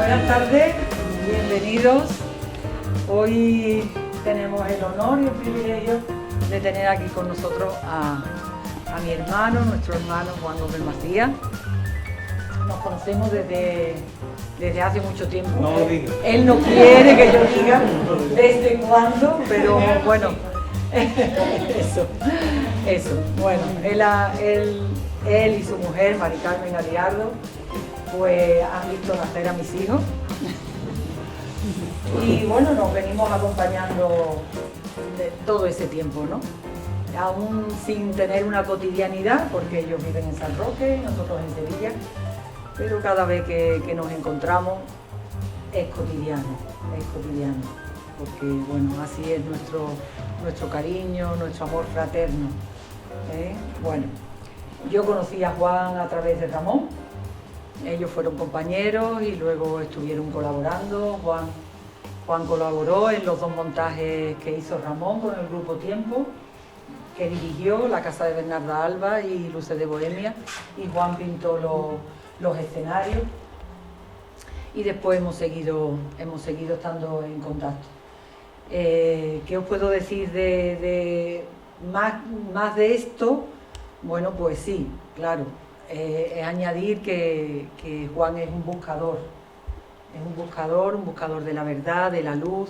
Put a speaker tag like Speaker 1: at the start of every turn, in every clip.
Speaker 1: Buenas tardes, bienvenidos. Hoy tenemos el honor y el privilegio de tener aquí con nosotros a mi hermano, nuestro hermano Juan Gómez Macías. Nos conocemos desde hace mucho tiempo.
Speaker 2: No lo digas.
Speaker 1: Él no quiere que yo diga desde cuándo, pero bueno, eso. Bueno, él y su mujer, Mari Carmen Aliardo, pues han visto nacer a mis hijos. Y bueno, nos venimos acompañando de todo ese tiempo, ¿no? Aún sin tener una cotidianidad, porque ellos viven en San Roque, nosotros en Sevilla, pero cada vez que nos encontramos es cotidiano, porque bueno, así es nuestro cariño, nuestro amor fraterno. Bueno, yo conocí a Juan a través de Ramón, ellos fueron compañeros y luego estuvieron colaborando. Juan colaboró en los dos montajes que hizo Ramón con el grupo Tiempo, que dirigió La Casa de Bernarda Alba y Luces de Bohemia, y Juan pintó los escenarios, y después hemos seguido estando en contacto. ¿Qué os puedo decir de más de esto? Bueno, pues sí, claro, es añadir que Juan es un buscador de la verdad, de la luz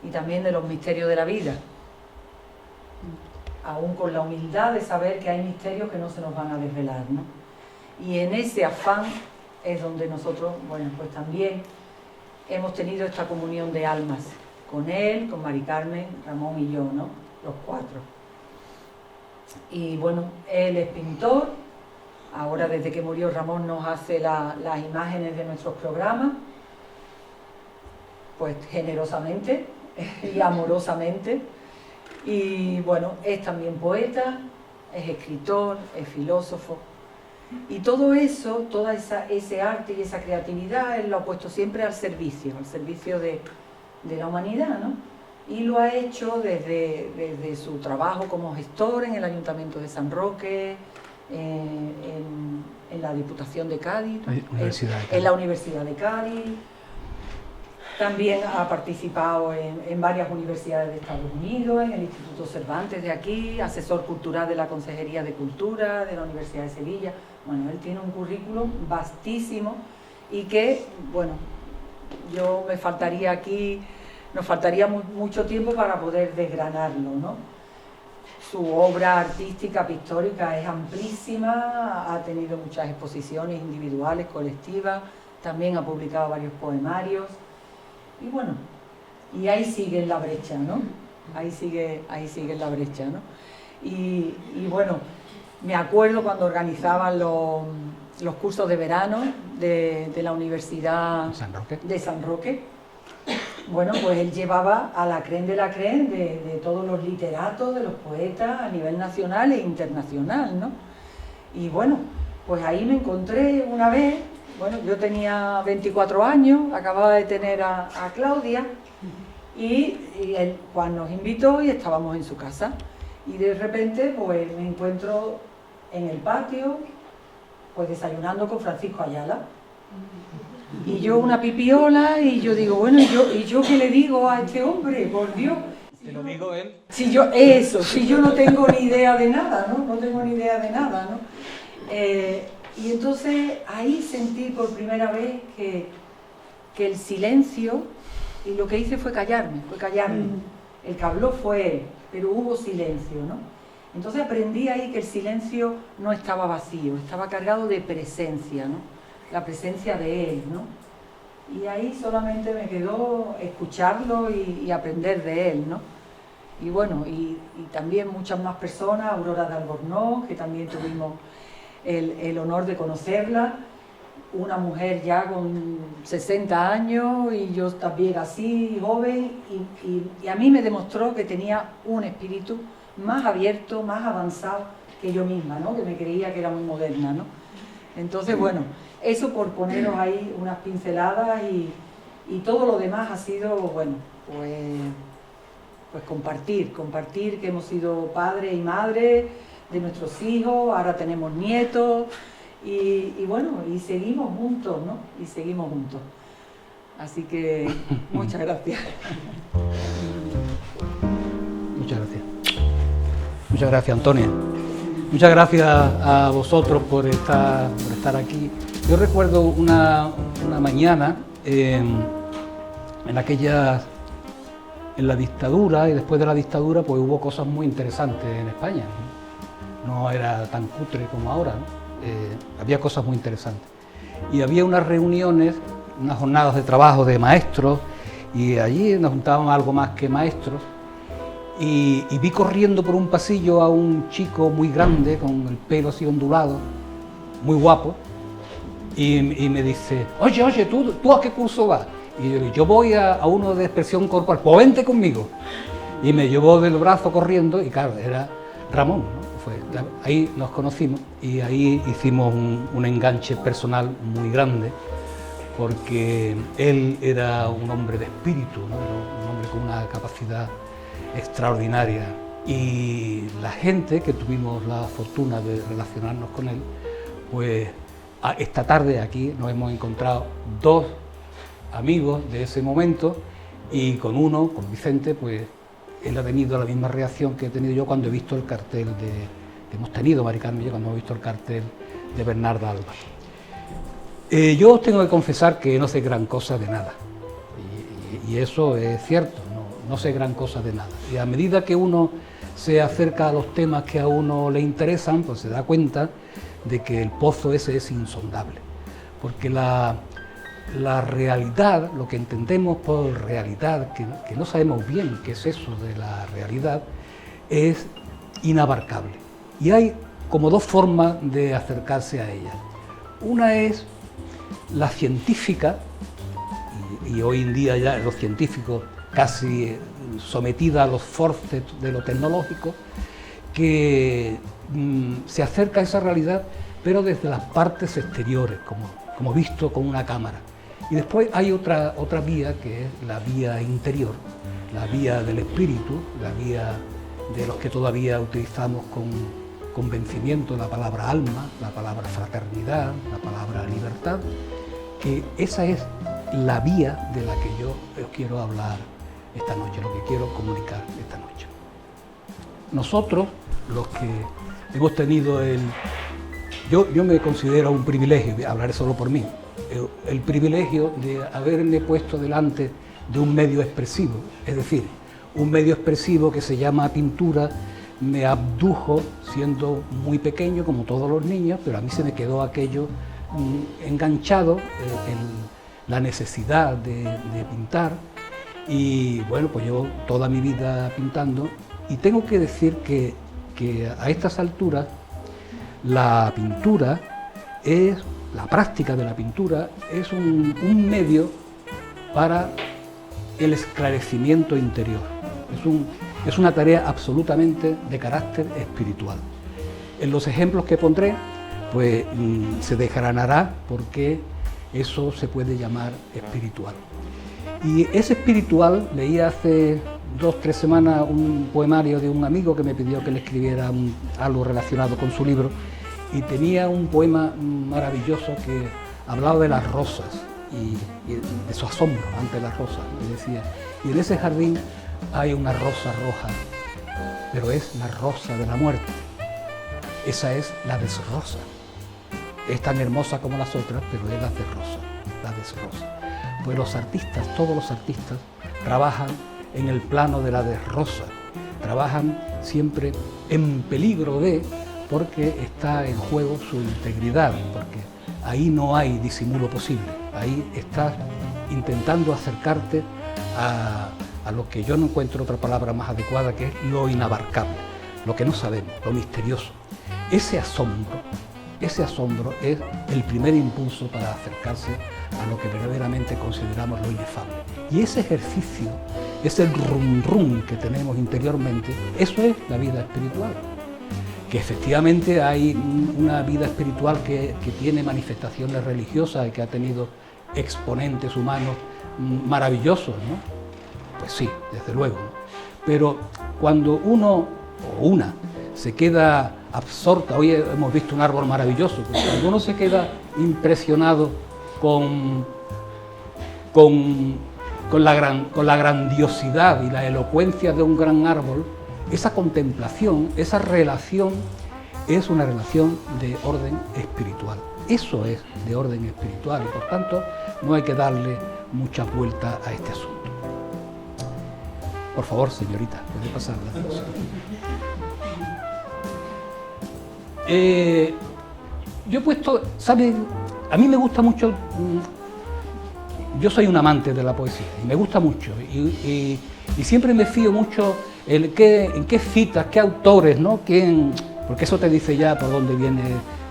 Speaker 1: y también de los misterios de la vida, aún con la humildad de saber que hay misterios que no se nos van a desvelar, ¿no? Y en ese afán es donde nosotros, bueno, pues también hemos tenido esta comunión de almas, con él, con Mari Carmen, Ramón y yo, ¿no? Los cuatro. Y bueno, él es pintor, ahora desde que murió Ramón nos hace las imágenes de nuestros programas, pues generosamente y amorosamente. Y bueno, es también poeta, es escritor, es filósofo. Y todo eso, ese arte y esa creatividad, él lo ha puesto siempre al servicio de la humanidad, ¿no? Y lo ha hecho desde su trabajo como gestor en el Ayuntamiento de San Roque, en la Diputación de Cádiz, en la Universidad de Cádiz. También ha participado en varias universidades de Estados Unidos, en el Instituto Cervantes de aquí, asesor cultural de la Consejería de Cultura de la Universidad de Sevilla. Bueno, él tiene un currículum vastísimo y que, bueno, nos faltaría mucho tiempo para poder desgranarlo, ¿no? Su obra artística, pictórica es amplísima, ha tenido muchas exposiciones individuales, colectivas, también ha publicado varios poemarios. Y bueno, y ahí sigue en la brecha, ¿no? Ahí sigue en la brecha, ¿no? Y bueno, me acuerdo cuando organizaban los cursos de verano de la Universidad de San Roque. Bueno, pues él llevaba a la crème de la crème de todos los literatos, de los poetas a nivel nacional e internacional, ¿no? Y bueno, pues ahí me encontré una vez. Bueno, yo tenía 24 años, acababa de tener a Claudia y Juan nos invitó y estábamos en su casa. Y de repente pues me encuentro en el patio, pues desayunando con Francisco Ayala. Y yo una pipiola y yo digo, bueno, ¿y yo qué le digo a este hombre? Por Dios.
Speaker 2: ¿Te lo dijo él?
Speaker 1: Si yo no tengo ni idea de nada, ¿no? No tengo ni idea de nada, ¿no? Y entonces ahí sentí por primera vez que el silencio, y lo que hice fue callarme. El que habló fue él, pero hubo silencio, ¿no? Entonces aprendí ahí que el silencio no estaba vacío, estaba cargado de presencia, ¿no? La presencia de él, ¿no? Y ahí solamente me quedó escucharlo y aprender de él, ¿no? Y bueno, y también muchas más personas, Aurora de Albornoz, que también tuvimos el honor de conocerla, una mujer ya con 60 años y yo también así, joven, y a mí me demostró que tenía un espíritu más abierto, más avanzado que yo misma, ¿no? Que me creía que era muy moderna, ¿no? Entonces, bueno, eso por poneros ahí unas pinceladas y todo lo demás ha sido, bueno, pues compartir que hemos sido padres y madres de nuestros hijos, ahora tenemos nietos y bueno, y seguimos juntos, ¿no? Y seguimos juntos. Así que muchas gracias.
Speaker 2: Muchas gracias. Muchas gracias, Antonia. Muchas gracias a vosotros por estar aquí. Yo recuerdo una mañana en la dictadura, y después de la dictadura pues hubo cosas muy interesantes en España. No era tan cutre como ahora, ¿no? Había cosas muy interesantes. Y había unas reuniones, unas jornadas de trabajo de maestros, y allí nos juntábamos algo más que maestros, y vi corriendo por un pasillo a un chico muy grande, con el pelo así ondulado, muy guapo, y me dice, oye, ¿tú a qué curso vas? Y yo le digo, yo voy a uno de expresión corporal, pues vente conmigo. Y me llevó del brazo corriendo, y claro, era Ramón, ¿no? Ahí nos conocimos y ahí hicimos un enganche personal muy grande, porque él era un hombre de espíritu, ¿no? Era un hombre con una capacidad extraordinaria, y la gente que tuvimos la fortuna de relacionarnos con él, pues esta tarde aquí nos hemos encontrado dos amigos de ese momento, y con uno, con Vicente, pues él ha tenido la misma reacción que he tenido yo cuando he visto el cartel que hemos tenido, Mari Carmen y yo, cuando hemos visto el cartel de Bernarda Alba. Yo os tengo que confesar que no sé gran cosa de nada, y eso es cierto, no sé gran cosa de nada. Y a medida que uno se acerca a los temas que a uno le interesan, pues se da cuenta de que el pozo ese es insondable, porque la realidad, lo que entendemos por realidad, que no sabemos bien qué es eso de la realidad, es inabarcable. Y hay como dos formas de acercarse a ella. Una es la científica, y hoy en día ya los científicos casi sometida a los forces de lo tecnológico, que se acerca a esa realidad, pero desde las partes exteriores, como visto con una cámara. Y después hay otra vía, que es la vía interior, la vía del espíritu, la vía de los que todavía utilizamos con convencimiento la palabra alma, la palabra fraternidad, la palabra libertad, que esa es la vía de la que yo os quiero hablar esta noche, lo que quiero comunicar esta noche. Nosotros, los que hemos tenido yo me considero un privilegio, hablaré solo por mí, el privilegio de haberme puesto delante de un medio expresivo, es decir, un medio expresivo que se llama pintura. Me abdujo siendo muy pequeño, como todos los niños, pero a mí se me quedó aquello enganchado en la necesidad de pintar, y bueno, pues yo toda mi vida pintando, y tengo que decir que a estas alturas la pintura es, la práctica de la pintura es un medio para el esclarecimiento interior, es una tarea absolutamente de carácter espiritual. En los ejemplos que pondré, pues se desgranará porque eso se puede llamar espiritual. Y ese espiritual, leí hace 2 o 3 semanas un poemario de un amigo que me pidió que le escribiera algo relacionado con su libro, y tenía un poema maravilloso que hablaba de las rosas y de su asombro ante las rosas. Y decía, y en ese jardín hay una rosa roja, pero es la rosa de la muerte. Esa es la desrosa. Es tan hermosa como las otras, pero es la desrosa. Pues los artistas, todos los artistas, trabajan en el plano de la desrosa, trabajan siempre en peligro porque está en juego su integridad, porque ahí no hay disimulo posible, ahí estás intentando acercarte a lo que yo no encuentro otra palabra más adecuada, que es lo inabarcable, lo que no sabemos, lo misterioso. Ese asombro es el primer impulso para acercarse a lo que verdaderamente consideramos lo inefable. Y ese ejercicio, ese rum rum que tenemos interiormente, eso es la vida espiritual. Que efectivamente hay una vida espiritual que tiene manifestaciones religiosas y que ha tenido exponentes humanos maravillosos, ¿no? Pues sí, desde luego, ¿no? Pero cuando uno o una se queda absorta, hoy hemos visto un árbol maravilloso, pues cuando uno se queda impresionado con con la grandiosidad y la elocuencia de un gran árbol, esa contemplación, esa relación, es una relación de orden espiritual. Eso es de orden espiritual y por tanto no hay que darle muchas vueltas a este asunto. Por favor, señorita, puede pasar la cosa. Yo he puesto, ¿sabe? A mí me gusta mucho, yo soy un amante de la poesía y me gusta mucho y siempre me fío mucho en qué citas, qué autores, ¿no? Porque eso te dice ya por dónde viene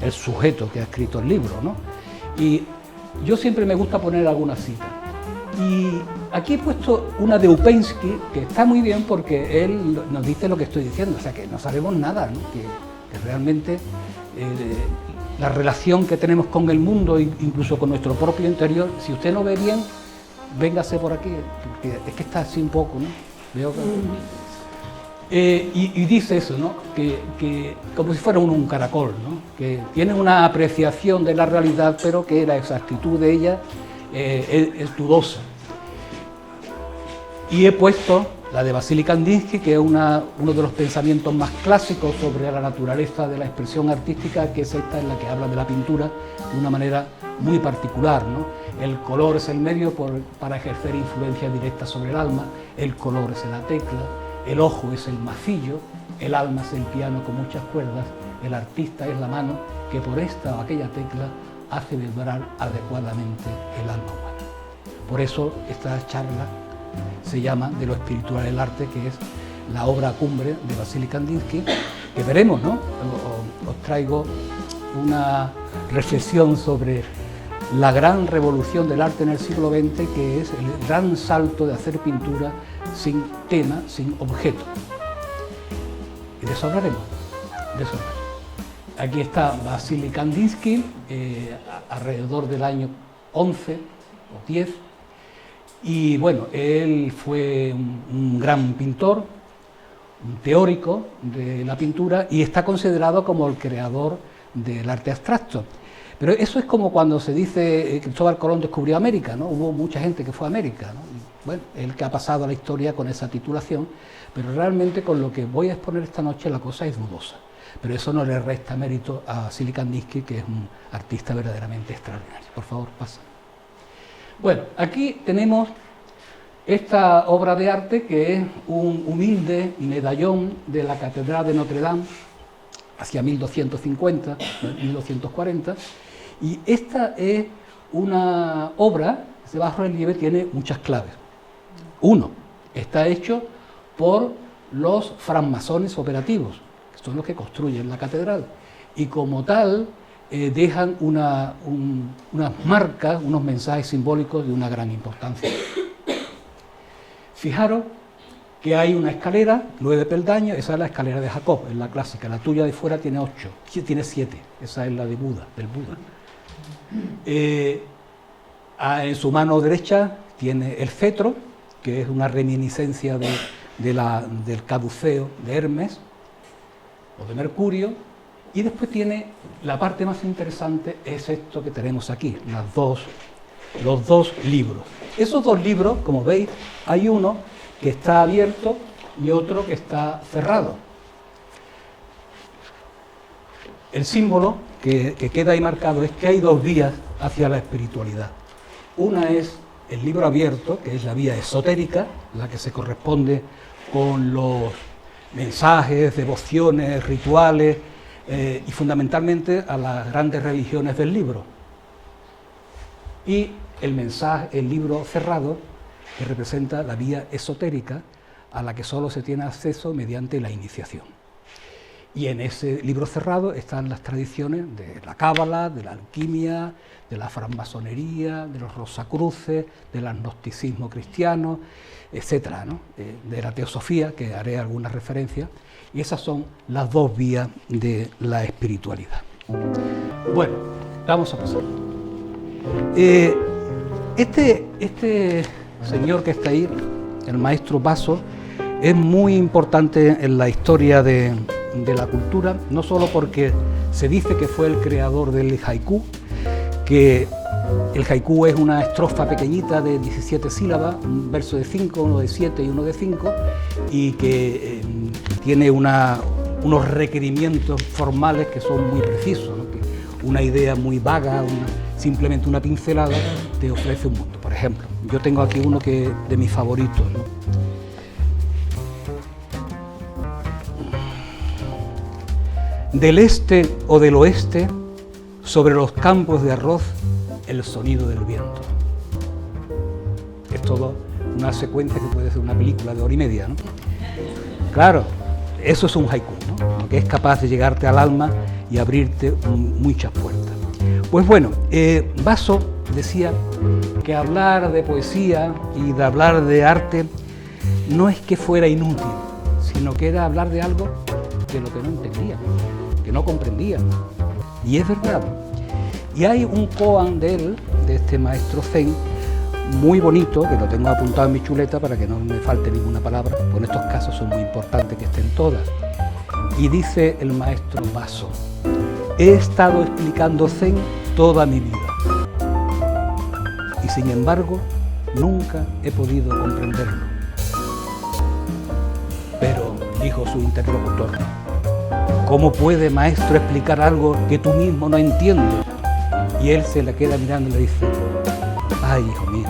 Speaker 2: el sujeto que ha escrito el libro, ¿no? Y yo siempre me gusta poner alguna cita. Y aquí he puesto una de Upensky, que está muy bien porque él nos dice lo que estoy diciendo, o sea que no sabemos nada, ¿no? Que realmente la relación que tenemos con el mundo, incluso con nuestro propio interior, si usted no ve bien, véngase por aquí, porque es que está así un poco, ¿no? Veo que... y dice eso, ¿no? Que como si fuera un caracol, ¿no? Que tiene una apreciación de la realidad, pero que la exactitud de ella es dudosa. Y he puesto la de Vasily Kandinsky, que es uno de los pensamientos más clásicos sobre la naturaleza de la expresión artística, que es esta en la que habla de la pintura de una manera muy particular, ¿no? El color es el medio para ejercer influencia directa sobre el alma, el color es la tecla, el ojo es el martillo, el alma es el piano con muchas cuerdas, el artista es la mano que por esta o aquella tecla hace vibrar adecuadamente el alma humana. Por eso esta charla se llama De lo espiritual el arte, que es la obra cumbre de Vasily Kandinsky, que veremos, ¿no? Os traigo una reflexión sobre la gran revolución del arte en el siglo XX, que es el gran salto de hacer pintura sin tema, sin objeto. Y de eso hablaremos, de eso hablaremos. Aquí está Vasily Kandinsky, alrededor del año 11 o 10, y bueno, él fue un gran pintor, un teórico de la pintura, y está considerado como el creador del arte abstracto. Pero eso es como cuando se dice Cristóbal Colón descubrió América, ¿no? Hubo mucha gente que fue a América, ¿no? Y, bueno, él que ha pasado a la historia con esa titulación, pero realmente con lo que voy a exponer esta noche la cosa es dudosa. Pero eso no le resta mérito a Vasily Kandinsky, que es un artista verdaderamente extraordinario. Por favor, pasa. Bueno, aquí tenemos esta obra de arte, que es un humilde medallón de la Catedral de Notre Dame, hacia 1250, 1240, y esta es una obra, ese bajo relieve tiene muchas claves. Uno, está hecho por los francmasones operativos, que son los que construyen la catedral, y como tal dejan unas marcas, unos mensajes simbólicos de una gran importancia. Fijaros que hay una escalera, 9 peldaños, esa es la escalera de Jacob, es la clásica, la tuya de fuera tiene 8, tiene 7, esa es la de Buda, del Buda. En su mano derecha tiene el cetro, que es una reminiscencia del caduceo de Hermes o de Mercurio, y después tiene la parte más interesante, es esto que tenemos aquí, los dos libros. Esos dos libros, como veis, hay uno que está abierto y otro que está cerrado. El símbolo que queda ahí marcado es que hay dos vías hacia la espiritualidad. Una es el libro abierto, que es la vía esotérica, la que se corresponde con los mensajes, devociones, rituales y fundamentalmente a las grandes religiones del libro. Y el libro cerrado, que representa la vía esotérica a la que solo se tiene acceso mediante la iniciación. Y en ese libro cerrado están las tradiciones de la cábala, de la alquimia, de la francmasonería, de los rosacruces, del agnosticismo cristiano, etcétera, ¿no? De la teosofía, que haré algunas referencias, y esas son las dos vías de la espiritualidad. Bueno, vamos a pasar. Este señor que está ahí, el maestro Basso, es muy importante en la historia de la cultura, no solo porque se dice que fue el creador del haiku, que El haiku es una estrofa pequeñita de 17 sílabas, un verso de 5, uno de 7 y uno de 5, y que tiene unos requerimientos formales que son muy precisos, ¿no? Que una idea muy vaga, simplemente una pincelada, te ofrece un mundo. Por ejemplo, yo tengo aquí uno que de mis favoritos, ¿no? Del este o del oeste, sobre los campos de arroz, el sonido del viento. Es todo una secuencia que puede ser una película de hora y media, ¿no? Claro, eso es un haiku, ¿no? Lo que es capaz de llegarte al alma y abrirte muchas puertas. Pues bueno, Basso decía que hablar de poesía y de hablar de arte no es que fuera inútil, sino que era hablar de algo de lo que no entendía, que no comprendía. Y es verdad. Y hay un koan de él, de este maestro zen, muy bonito, que lo tengo apuntado en mi chuleta para que no me falte ninguna palabra, porque en estos casos son muy importantes que estén todas. Y dice el maestro Basso: he estado explicando zen toda mi vida y sin embargo nunca he podido comprenderlo. Pero, dijo su interlocutor, ¿cómo puede, maestro, explicar algo que tú mismo no entiendes? Y él se la queda mirando y le dice: ay, hijo mío,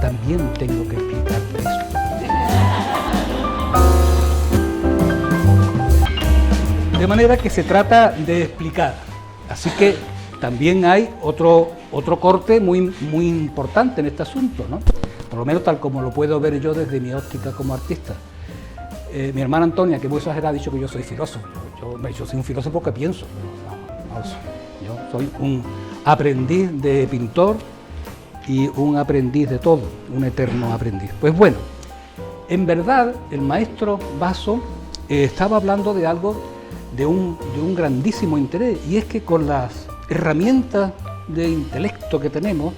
Speaker 2: también tengo que explicarte esto. De manera que se trata de explicar. Así que también hay otro corte muy importante en este asunto, ¿no? Por lo menos tal como lo puedo ver yo desde mi óptica como artista. Mi hermana Antonia, que muy exagerada, ha dicho que yo soy filósofo. Yo soy un filósofo que pienso. No, yo soy un aprendiz de pintor y un aprendiz de todo, un eterno aprendiz. Pues bueno, en verdad el maestro Basso estaba hablando de algo de un grandísimo interés, y es que con las herramientas de intelecto que tenemos,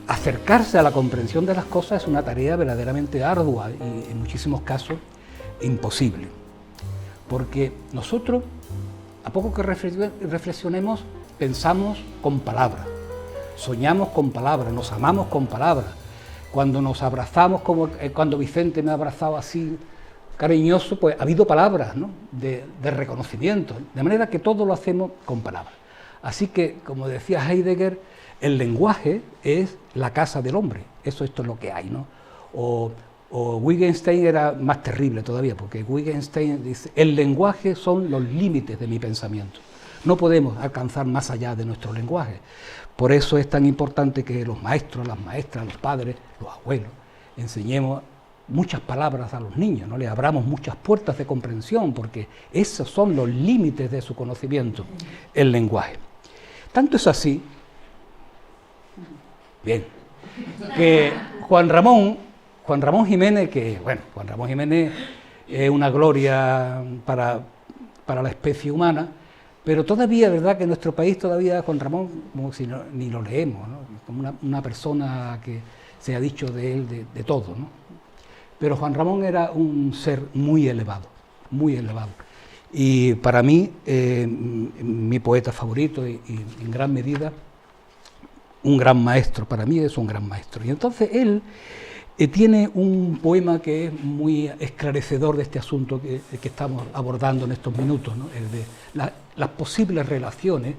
Speaker 2: acercarse a la comprensión de las cosas es una tarea verdaderamente ardua y en muchísimos casos imposible. Porque nosotros, a poco que reflexionemos, pensamos con palabras, soñamos con palabras, nos amamos con palabras. Cuando nos abrazamos, como cuando Vicente me ha abrazado así, cariñoso, pues ha habido palabras, ¿no? de reconocimiento, de manera que todo lo hacemos con palabras. Así que, como decía Heidegger, el lenguaje es la casa del hombre, esto es lo que hay, ¿no? O Wittgenstein era más terrible todavía, porque Wittgenstein dice: el lenguaje son los límites de mi pensamiento, no podemos alcanzar más allá de nuestro lenguaje. Por eso es tan importante que los maestros, las maestras, los padres, los abuelos, enseñemos muchas palabras a los niños, no le abramos muchas puertas de comprensión, porque esos son los límites de su conocimiento, el lenguaje. Tanto es así, bien, que Juan Ramón Jiménez, Juan Ramón Jiménez es una gloria para la especie humana, pero todavía, ¿verdad?, que en nuestro país todavía Juan Ramón, como si ni lo leemos, ¿no? Como una persona que se ha dicho de él de todo, ¿no? Pero Juan Ramón era un ser muy elevado, muy elevado. Y para mí, mi poeta favorito y en gran medida, un gran maestro, para mí es un gran maestro. Y entonces él tiene un poema que es muy esclarecedor de este asunto que estamos abordando en estos minutos, ¿no? El de las posibles relaciones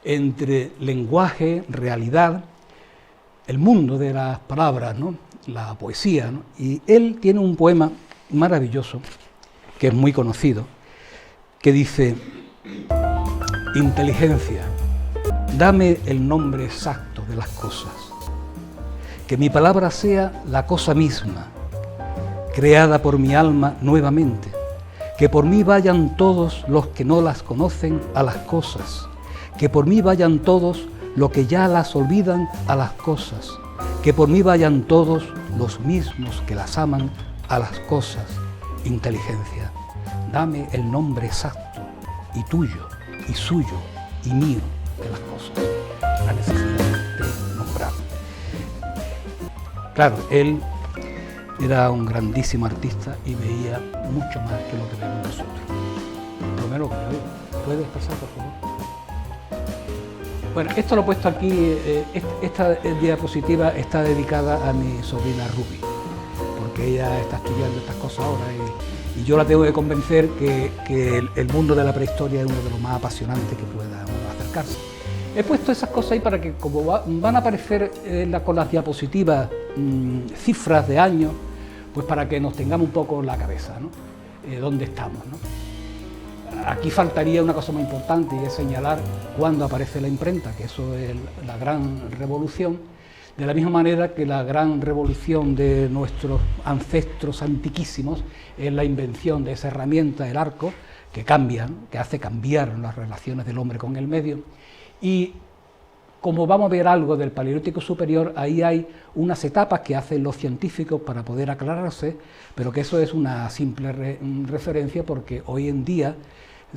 Speaker 2: entre lenguaje, realidad, el mundo de las palabras, ¿no? La poesía, ¿no? Y él tiene un poema maravilloso, que es muy conocido, que dice: inteligencia, dame el nombre exacto de las cosas, que mi palabra sea la cosa misma, creada por mi alma nuevamente, que por mí vayan todos los que no las conocen a las cosas, que por mí vayan todos los que ya las olvidan a las cosas, que por mí vayan todos los mismos que las aman a las cosas. Inteligencia, dame el nombre exacto, y tuyo, y suyo, y mío de las cosas. La necesidad de nombrar. Claro, él era un grandísimo artista y veía mucho más que lo que vemos nosotros. Por lo menos lo que yo veo. ¿Puedes pasar, por favor? Bueno, esto lo he puesto aquí, esta diapositiva está dedicada a mi sobrina Ruby, porque ella está estudiando estas cosas ahora y yo la tengo que convencer que el mundo de la prehistoria es uno de los más apasionantes que pueda uno acercarse. He puesto esas cosas ahí para que, como van a aparecer con las diapositivas cifras de años, pues para que nos tengamos un poco en la cabeza, ¿no? Dónde estamos, ¿no? Aquí faltaría una cosa muy importante y es señalar cuándo aparece la imprenta, que eso es la gran revolución, de la misma manera que la gran revolución de nuestros ancestros antiquísimos es la invención de esa herramienta, el arco, que cambia, ¿no? Que hace cambiar las relaciones del hombre con el medio. Y como vamos a ver algo del Paleolítico Superior, ahí hay unas etapas que hacen los científicos para poder aclararse, pero que eso es una simple referencia porque hoy en día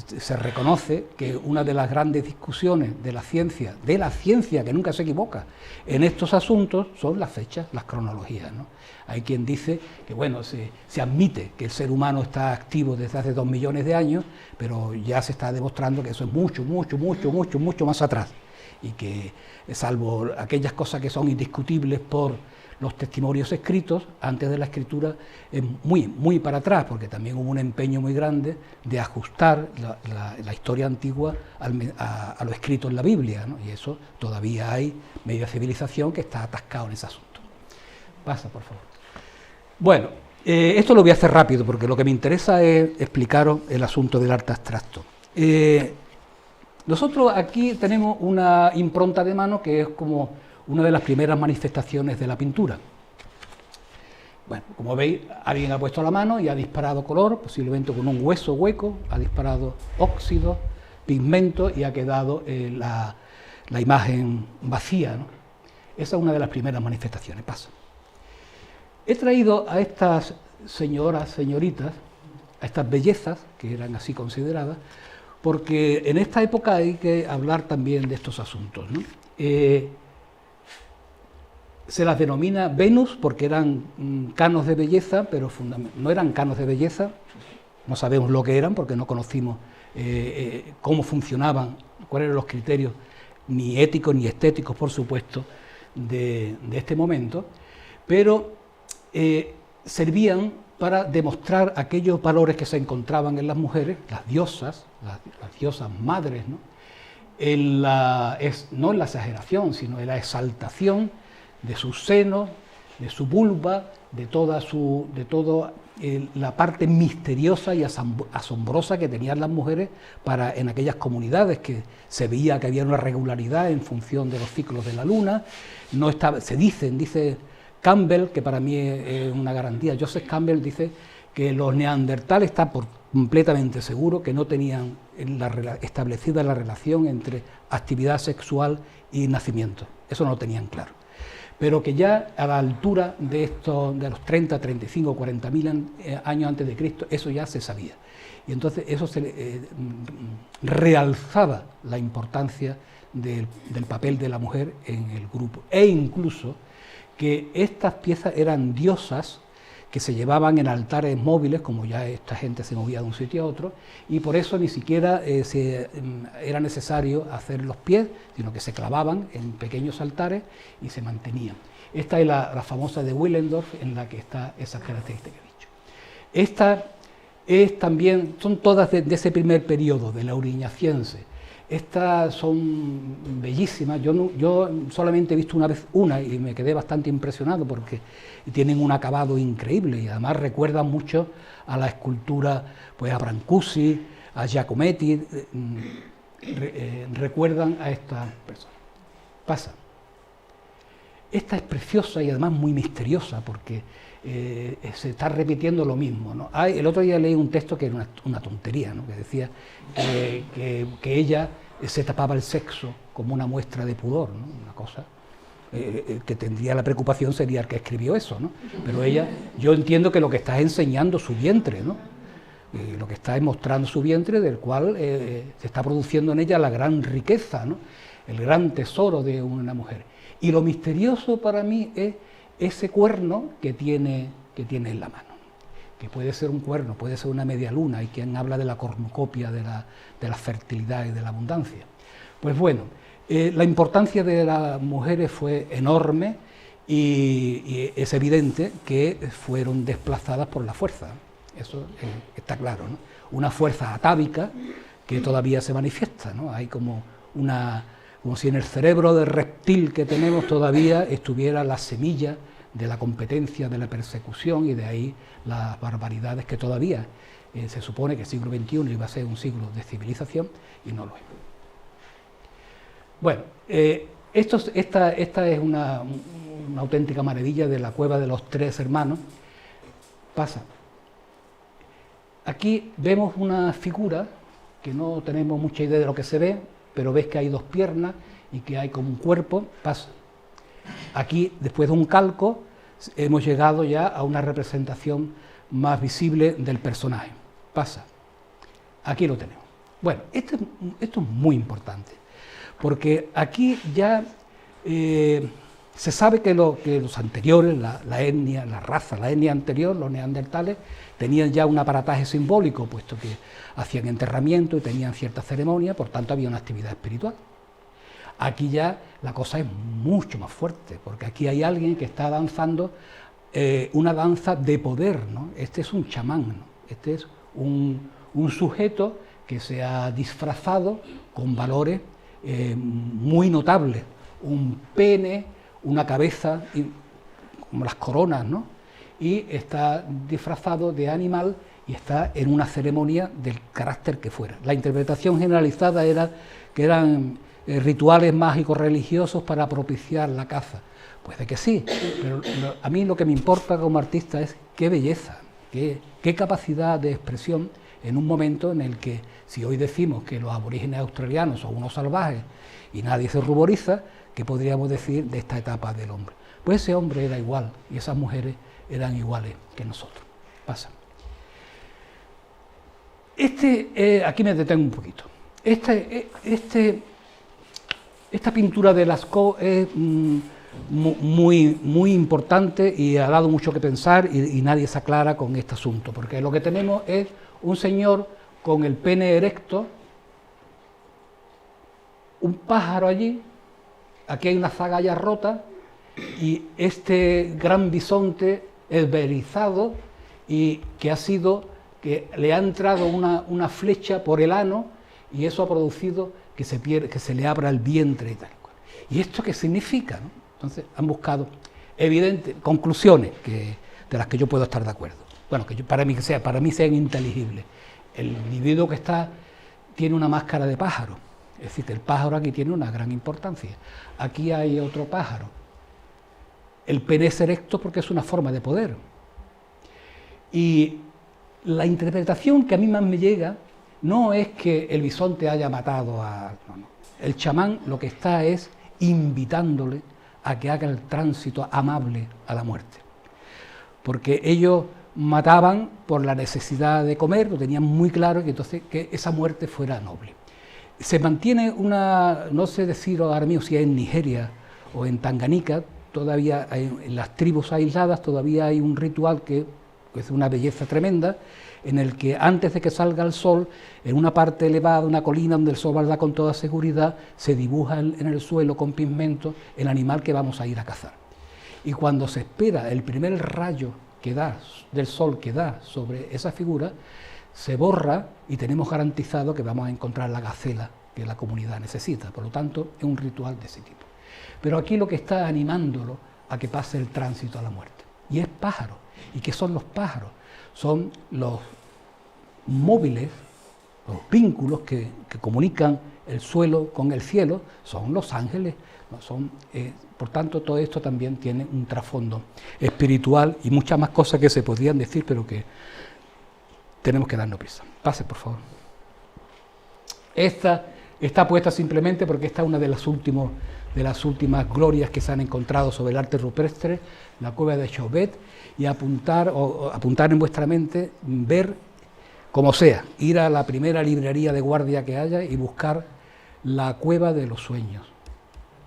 Speaker 2: se reconoce que una de las grandes discusiones de la ciencia que nunca se equivoca en estos asuntos son las fechas, las cronologías, ¿no? Hay quien dice que bueno, se admite que el ser humano está activo desde hace 2 millones de años, pero ya se está demostrando que eso es mucho más atrás y que salvo aquellas cosas que son indiscutibles por los testimonios escritos, antes de la escritura es muy para atrás, porque también hubo un empeño muy grande de ajustar la historia antigua a lo escrito en la Biblia, ¿no? Y eso todavía hay media civilización que está atascado en ese asunto. Pasa, por favor. Bueno, esto lo voy a hacer rápido, porque lo que me interesa es explicaros el asunto del arte abstracto. Nosotros aquí tenemos una impronta de mano que es como una de las primeras manifestaciones de la pintura. Bueno, como veis, alguien ha puesto la mano y ha disparado color, posiblemente con un hueso hueco, ha disparado óxido, pigmento y ha quedado la imagen vacía, ¿no? Esa es una de las primeras manifestaciones. Pasa. He traído a estas señoritas, a estas bellezas, que eran así consideradas, porque en esta época hay que hablar también de estos asuntos, ¿no? Se las denomina Venus porque eran canos de belleza, pero no eran canos de belleza, no sabemos lo que eran porque no conocimos cómo funcionaban, cuáles eran los criterios, ni éticos ni estéticos, por supuesto, de este momento, pero servían para demostrar aquellos valores que se encontraban en las mujeres, las diosas madres, ¿no? No en la exageración, sino en la exaltación de sus senos, de su vulva, de toda la parte misteriosa y asombrosa que tenían las mujeres en aquellas comunidades que se veía que había una regularidad en función de los ciclos de la luna. Dice Campbell, que para mí es una garantía, Joseph Campbell dice que los neandertales están completamente seguros que no tenían establecida la relación entre actividad sexual y nacimiento, eso no lo tenían claro, pero que ya a la altura de los 30, 35, 40.000 años antes de Cristo, eso ya se sabía. Y entonces eso realzaba la importancia del papel de la mujer en el grupo, e incluso que estas piezas eran diosas que se llevaban en altares móviles, como ya esta gente se movía de un sitio a otro, y por eso ni siquiera era necesario hacer los pies, sino que se clavaban en pequeños altares y se mantenían. Esta es la famosa de Willendorf, en la que está esa característica que he dicho. Esta es también, son todas de ese primer periodo, de la Aurignaciense. Estas son bellísimas, yo solamente he visto una vez una y me quedé bastante impresionado porque tienen un acabado increíble y además recuerdan mucho a la escultura, pues a Brancusi, a Giacometti, recuerdan a estas personas. Pasa. Esta es preciosa y además muy misteriosa porque se está repitiendo lo mismo, ¿no? El otro día leí un texto que era una tontería, ¿no? Que decía que ella se tapaba el sexo como una muestra de pudor, ¿no? Una cosa que tendría la preocupación sería el que escribió eso, ¿no? Pero ella, yo entiendo que lo que está es enseñando su vientre, ¿no? Lo que está es mostrando su vientre, del cual se está produciendo en ella la gran riqueza, ¿no? El gran tesoro de una mujer. Y lo misterioso para mí es ese cuerno que tiene en la mano, que puede ser un cuerno, puede ser una media luna, hay quien habla de la cornucopia de la fertilidad y de la abundancia. Pues bueno, La importancia de las mujeres fue enorme y es evidente que fueron desplazadas por la fuerza, eso está claro, ¿no? Una fuerza atávica que todavía se manifiesta, ¿no? Hay como si en el cerebro del reptil que tenemos todavía estuviera la semilla de la competencia, de la persecución, y de ahí las barbaridades que todavía se supone que el siglo XXI iba a ser un siglo de civilización y no lo es. Bueno, esta es una auténtica maravilla de la cueva de los tres hermanos. Pasa. Aquí vemos una figura que no tenemos mucha idea de lo que se ve, pero ves que hay dos piernas y que hay como un cuerpo. Pasa. Aquí, después de un calco, hemos llegado ya a una representación más visible del personaje. Pasa. Aquí lo tenemos. Bueno, esto es muy importante, porque aquí ya se sabe que los anteriores, la etnia, la raza, la etnia anterior, los neandertales, tenían ya un aparataje simbólico, puesto que hacían enterramiento y tenían cierta ceremonia, por tanto había una actividad espiritual. Aquí ya la cosa es mucho más fuerte, porque aquí hay alguien que está danzando una danza de poder, ¿no? Este es un chamán, ¿no? Este es un sujeto que se ha disfrazado con valores muy notables, un pene, una cabeza, como las coronas, ¿no? Y está disfrazado de animal y está en una ceremonia del carácter que fuera. La interpretación generalizada era que eran rituales mágicos religiosos para propiciar la caza. Puede que sí, pero a mí lo que me importa como artista es qué belleza, qué capacidad de expresión en un momento en el que, si hoy decimos que los aborígenes australianos son unos salvajes y nadie se ruboriza, ¿qué podríamos decir de esta etapa del hombre? Pues ese hombre era igual y esas mujeres eran iguales que nosotros. Pasa. Aquí me detengo un poquito. Esta pintura de Lascaux es muy importante y ha dado mucho que pensar y nadie se aclara con este asunto, porque lo que tenemos es un señor con el pene erecto, un pájaro allí, aquí hay una zagalla rota y este gran bisonte esberizado y que le ha entrado una flecha por el ano y eso ha producido que se le abra el vientre y tal. ¿Y esto qué significa, no? Entonces han buscado conclusiones de las que yo puedo estar de acuerdo. Bueno, para mí sean inteligibles. El individuo que tiene una máscara de pájaro, es decir, el pájaro aquí tiene una gran importancia. Aquí hay otro pájaro. El pene es erecto porque es una forma de poder. Y la interpretación que a mí más me llega no es que el bisonte haya matado no. El chamán lo que está es invitándole a que haga el tránsito amable a la muerte. Porque ellos mataban por la necesidad de comer, lo tenían muy claro, y entonces que esa muerte fuera noble. Se mantiene no sé decir ahora mismo si es en Nigeria o en Tanganica, todavía en las tribus aisladas todavía hay un ritual que es una belleza tremenda, en el que antes de que salga el sol, en una parte elevada, una colina donde el sol va a dar con toda seguridad, se dibuja en el suelo con pigmento el animal que vamos a ir a cazar. Y cuando se espera el primer rayo del sol que da sobre esa figura, se borra y tenemos garantizado que vamos a encontrar la gacela que la comunidad necesita. Por lo tanto, es un ritual de ese tipo. Pero aquí lo que está animándolo a que pase el tránsito a la muerte. Y es pájaro. ¿Y qué son los pájaros? Son los móviles, los vínculos que comunican el suelo con el cielo, son los ángeles. Por tanto, todo esto también tiene un trasfondo espiritual y muchas más cosas que se podrían decir, pero que tenemos que darnos prisa. Pase, por favor. Esta está puesta simplemente porque esta es una de las últimas glorias que se han encontrado sobre el arte rupestre, la cueva de Chauvet, y apuntar en vuestra mente, ver como sea, ir a la primera librería de guardia que haya y buscar La cueva de los sueños.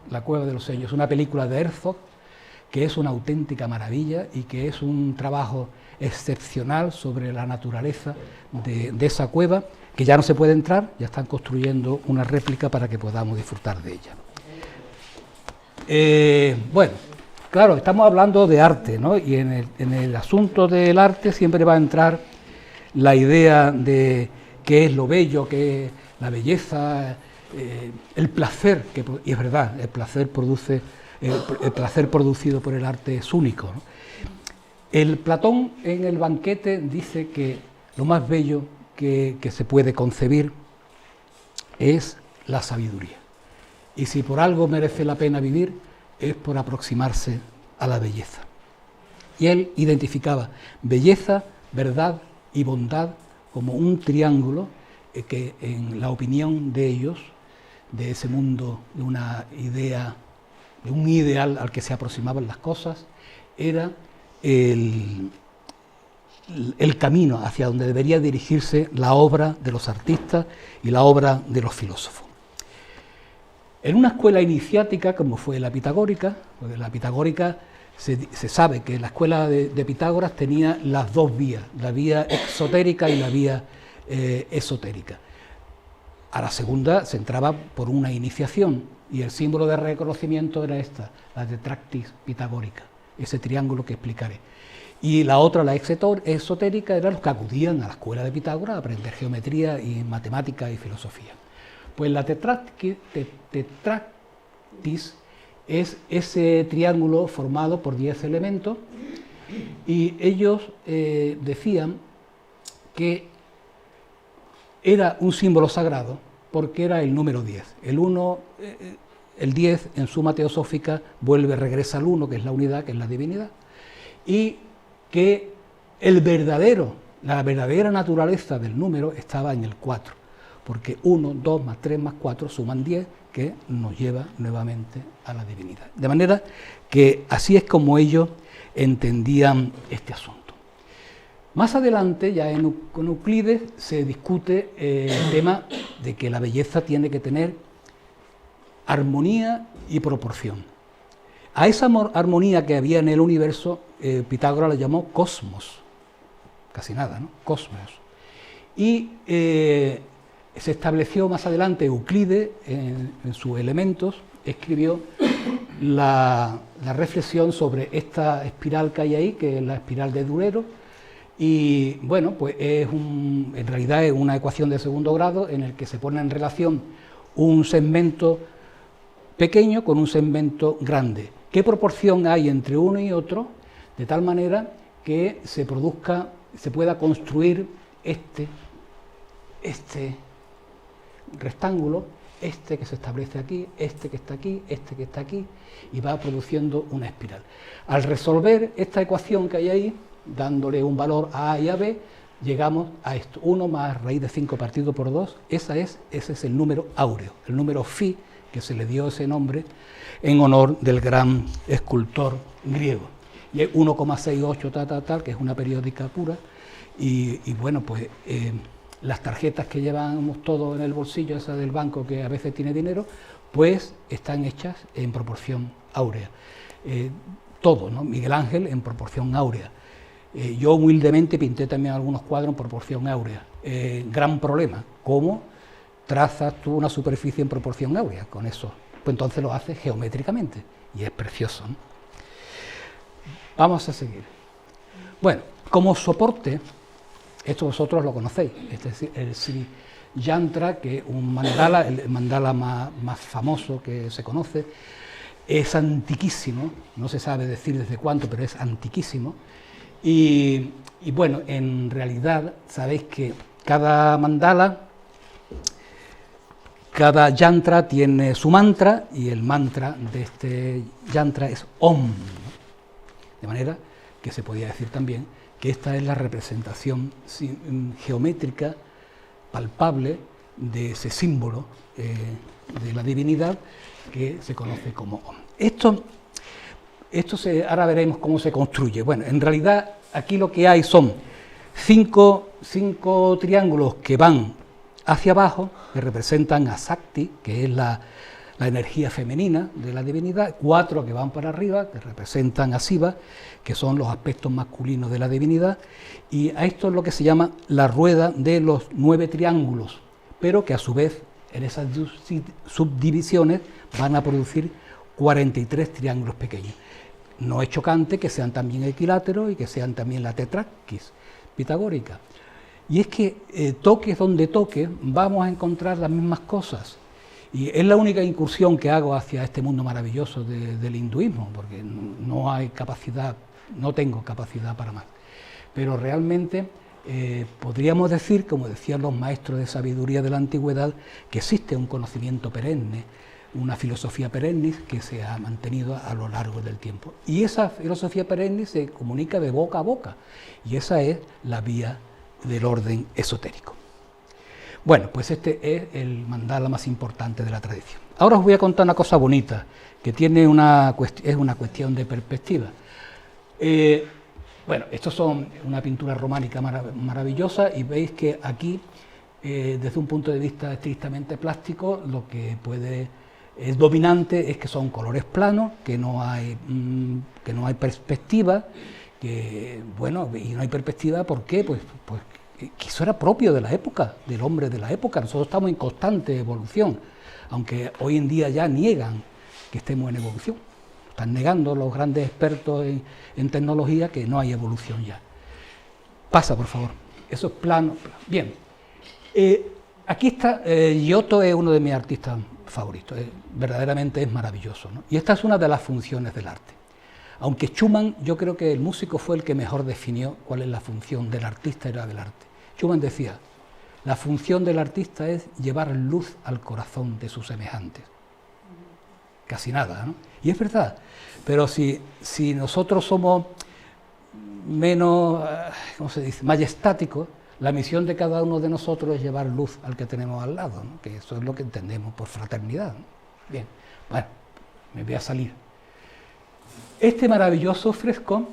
Speaker 2: La cueva de los sueños, una película de Herzog que es una auténtica maravilla y que es un trabajo excepcional sobre la naturaleza de esa cueva, que ya no se puede entrar, ya están construyendo una réplica para que podamos disfrutar de ella. Bueno, claro, estamos hablando de arte, ¿no? Y en el asunto del arte siempre va a entrar la idea de qué es lo bello, qué es la belleza, el placer, y es verdad, el placer producido por el arte es único, ¿no? El Platón en el Banquete dice que lo más bello que se puede concebir es la sabiduría. Y si por algo merece la pena vivir, es por aproximarse a la belleza. Y él identificaba belleza, verdad y bondad como un triángulo que en la opinión de ellos, de ese mundo, de una idea, de un ideal al que se aproximaban las cosas, era el camino hacia donde debería dirigirse la obra de los artistas y la obra de los filósofos. En una escuela iniciática como fue la pitagórica, porque la pitagórica se sabe que la escuela de Pitágoras tenía las dos vías, la vía exotérica y la vía esotérica. A la segunda se entraba por una iniciación y el símbolo de reconocimiento era esta, la tetractis pitagórica, ese triángulo que explicaré. Y la otra, la esotérica, eran los que acudían a la escuela de Pitágoras a aprender geometría y matemática y filosofía. Pues la tetractis es ese triángulo formado por 10 elementos y ellos decían que era un símbolo sagrado porque era el número 10. El 10 en suma teosófica regresa al 1, que es la unidad, que es la divinidad, y que la verdadera naturaleza del número estaba en el 4, porque 1, 2 más 3 más 4 suman 10, que nos lleva nuevamente a la divinidad. De manera que así es como ellos entendían este asunto. Más adelante, ya con Euclides, se discute el tema de que la belleza tiene que tener armonía y proporción. A esa armonía que había en el universo, Pitágoras la llamó cosmos, casi nada, ¿no? Cosmos. Y se estableció más adelante Euclides, en sus elementos, escribió la reflexión sobre esta espiral que hay ahí, que es la espiral de Durero, y bueno, pues en realidad es una ecuación de segundo grado en el que se pone en relación un segmento pequeño con un segmento grande. ¿Qué proporción hay entre uno y otro? De tal manera que se pueda construir este rectángulo, este que se establece aquí, este que está aquí, este que está aquí, y va produciendo una espiral. Al resolver esta ecuación que hay ahí, dándole un valor a A y a B, llegamos a esto, 1 más raíz de 5 partido por 2, ese es el número áureo, el número Phi, que se le dio ese nombre en honor del gran escultor griego. Y es 1,68 tal, que es una periódica pura, y bueno, pues las tarjetas que llevamos todos en el bolsillo, esa del banco que a veces tiene dinero, pues están hechas en proporción áurea. Todo, ¿no? Miguel Ángel en proporción áurea. Yo humildemente pinté también algunos cuadros en proporción áurea. Gran problema, ¿cómo trazas tú una superficie en proporción áurea con eso? Pues entonces lo haces geométricamente y es precioso, ¿no? Vamos a seguir. Bueno, como soporte, esto vosotros lo conocéis, es decir, el Sri Yantra, que es un mandala, el mandala más famoso que se conoce, es antiquísimo, no se sabe decir desde cuánto, pero es antiquísimo. Y bueno, en realidad sabéis que cada mandala, cada yantra tiene su mantra y el mantra de este yantra es Om, ¿no? De manera que se podría decir también que esta es la representación geométrica palpable de ese símbolo de la divinidad que se conoce como Om. Ahora veremos cómo se construye. Bueno, en realidad aquí lo que hay son cinco triángulos que van hacia abajo, que representan a Sakti, que es la energía femenina de la divinidad, 4 que van para arriba, que representan a Shiva, que son los aspectos masculinos de la divinidad, y a esto es lo que se llama la rueda de los 9 triángulos, pero que a su vez en esas subdivisiones van a producir 43 triángulos pequeños. No es chocante que sean también equiláteros y que sean también la tetraquis pitagórica. Y es que toques donde toques vamos a encontrar las mismas cosas. Y es la única incursión que hago hacia este mundo maravilloso del hinduismo, porque no hay capacidad, no tengo capacidad para más. Pero realmente podríamos decir, como decían los maestros de sabiduría de la antigüedad, que existe un conocimiento perenne, una filosofía perennis que se ha mantenido a lo largo del tiempo. Y esa filosofía perennis se comunica de boca a boca, y esa es la vía del orden esotérico. Bueno, pues este es el mandala más importante de la tradición. Ahora os voy a contar una cosa bonita, que tiene es una cuestión de perspectiva. Bueno, estos son una pintura románica maravillosa, y veis que aquí, desde un punto de vista estrictamente plástico, lo que es dominante es que son colores planos, que no hay perspectiva, bueno, y no hay perspectiva, ¿por qué? Pues que eso era propio de la época, del hombre de la época. Nosotros estamos en constante evolución, aunque hoy en día ya niegan que estemos en evolución. Están negando los grandes expertos en tecnología que no hay evolución ya. Pasa, por favor. Eso es plano. Bien. Aquí está, Giotto es uno de mis artistas favoritos. Verdaderamente es maravilloso, ¿no? Y esta es una de las funciones del arte. Aunque Schumann, yo creo que el músico fue el que mejor definió cuál es la función del artista y la del arte. Schumann decía, la función del artista es llevar luz al corazón de sus semejantes. Casi nada, ¿no? Y es verdad, pero si nosotros somos menos, ¿cómo se dice?, majestáticos, la misión de cada uno de nosotros es llevar luz al que tenemos al lado, ¿no? Que eso es lo que entendemos por fraternidad, ¿no? Bien, bueno, me voy a salir. Este maravilloso fresco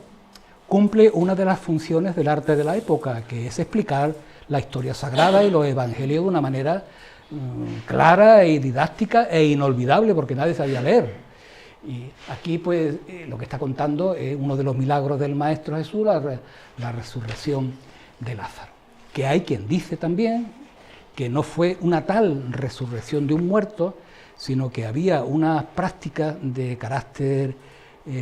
Speaker 2: cumple una de las funciones del arte de la época, que es explicar la historia sagrada y los evangelios de una manera clara y didáctica e inolvidable, porque nadie sabía leer. Y aquí, pues, lo que está contando es uno de los milagros del Maestro Jesús, la resurrección de Lázaro. Que hay quien dice también que no fue una tal resurrección de un muerto, sino que había una práctica de carácter,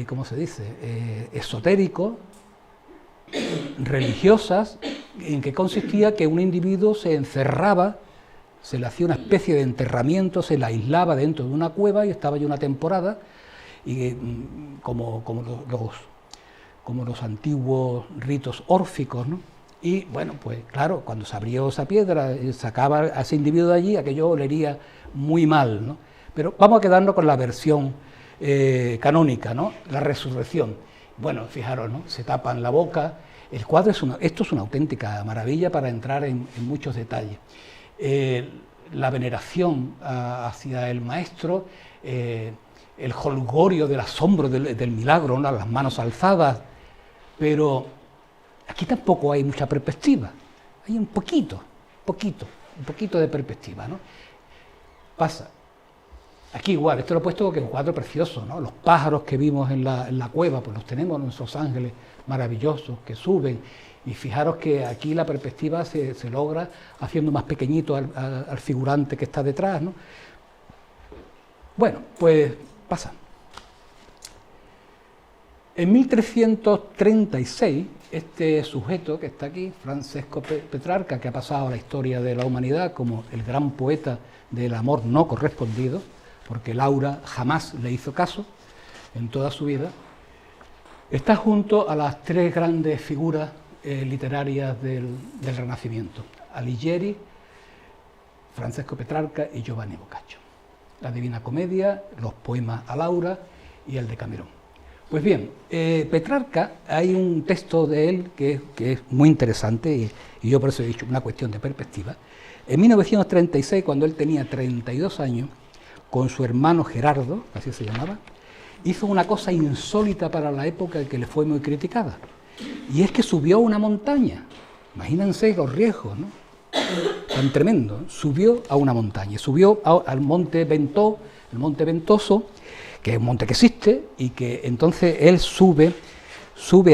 Speaker 2: ¿cómo se dice?, esotérico, religiosas, en que consistía que un individuo se encerraba, se le hacía una especie de enterramiento, se le aislaba dentro de una cueva y estaba ya una temporada, y como los antiguos ritos órficos, ¿no? Y bueno, pues claro, cuando se abrió esa piedra, sacaba a ese individuo de allí, aquello olería muy mal, ¿no? Pero vamos a quedarnos con la versión canónica, ¿no? La resurrección. Bueno, fijaros, ¿no? Se tapan la boca. El cuadro esto es una auténtica maravilla para entrar en muchos detalles. La veneración hacia el maestro, el jolgorio del asombro del milagro, ¿no? Las manos alzadas, pero aquí tampoco hay mucha perspectiva, hay un poquito de perspectiva, ¿no? Pasa. Aquí igual, esto lo he puesto porque es un cuadro precioso, ¿no? Los pájaros que vimos en la cueva, pues los tenemos, nuestros ángeles maravillosos que suben, y fijaros que aquí la perspectiva se logra haciendo más pequeñito al figurante que está detrás, ¿no? Bueno, pues pasa. En 1336, este sujeto que está aquí, Francesco Petrarca, que ha pasado a la historia de la humanidad como el gran poeta del amor no correspondido, porque Laura jamás le hizo caso en toda su vida, está junto a las tres grandes figuras literarias del Renacimiento: Alighieri, Francesco Petrarca y Giovanni Boccaccio. La Divina Comedia, los poemas a Laura y el Decamerón. Pues bien, Petrarca, hay un texto de él que es muy interesante, y yo por eso he dicho una cuestión de perspectiva. En 1936, cuando él tenía 32 años, con su hermano Gerardo, así se llamaba, hizo una cosa insólita para la época que le fue muy criticada, y es que subió a una montaña. Imagínense los riesgos, ¿no?, tan tremendo. Subió a una montaña, subió al monte Ventós, el monte Ventoso, que es un monte que existe, y que entonces él sube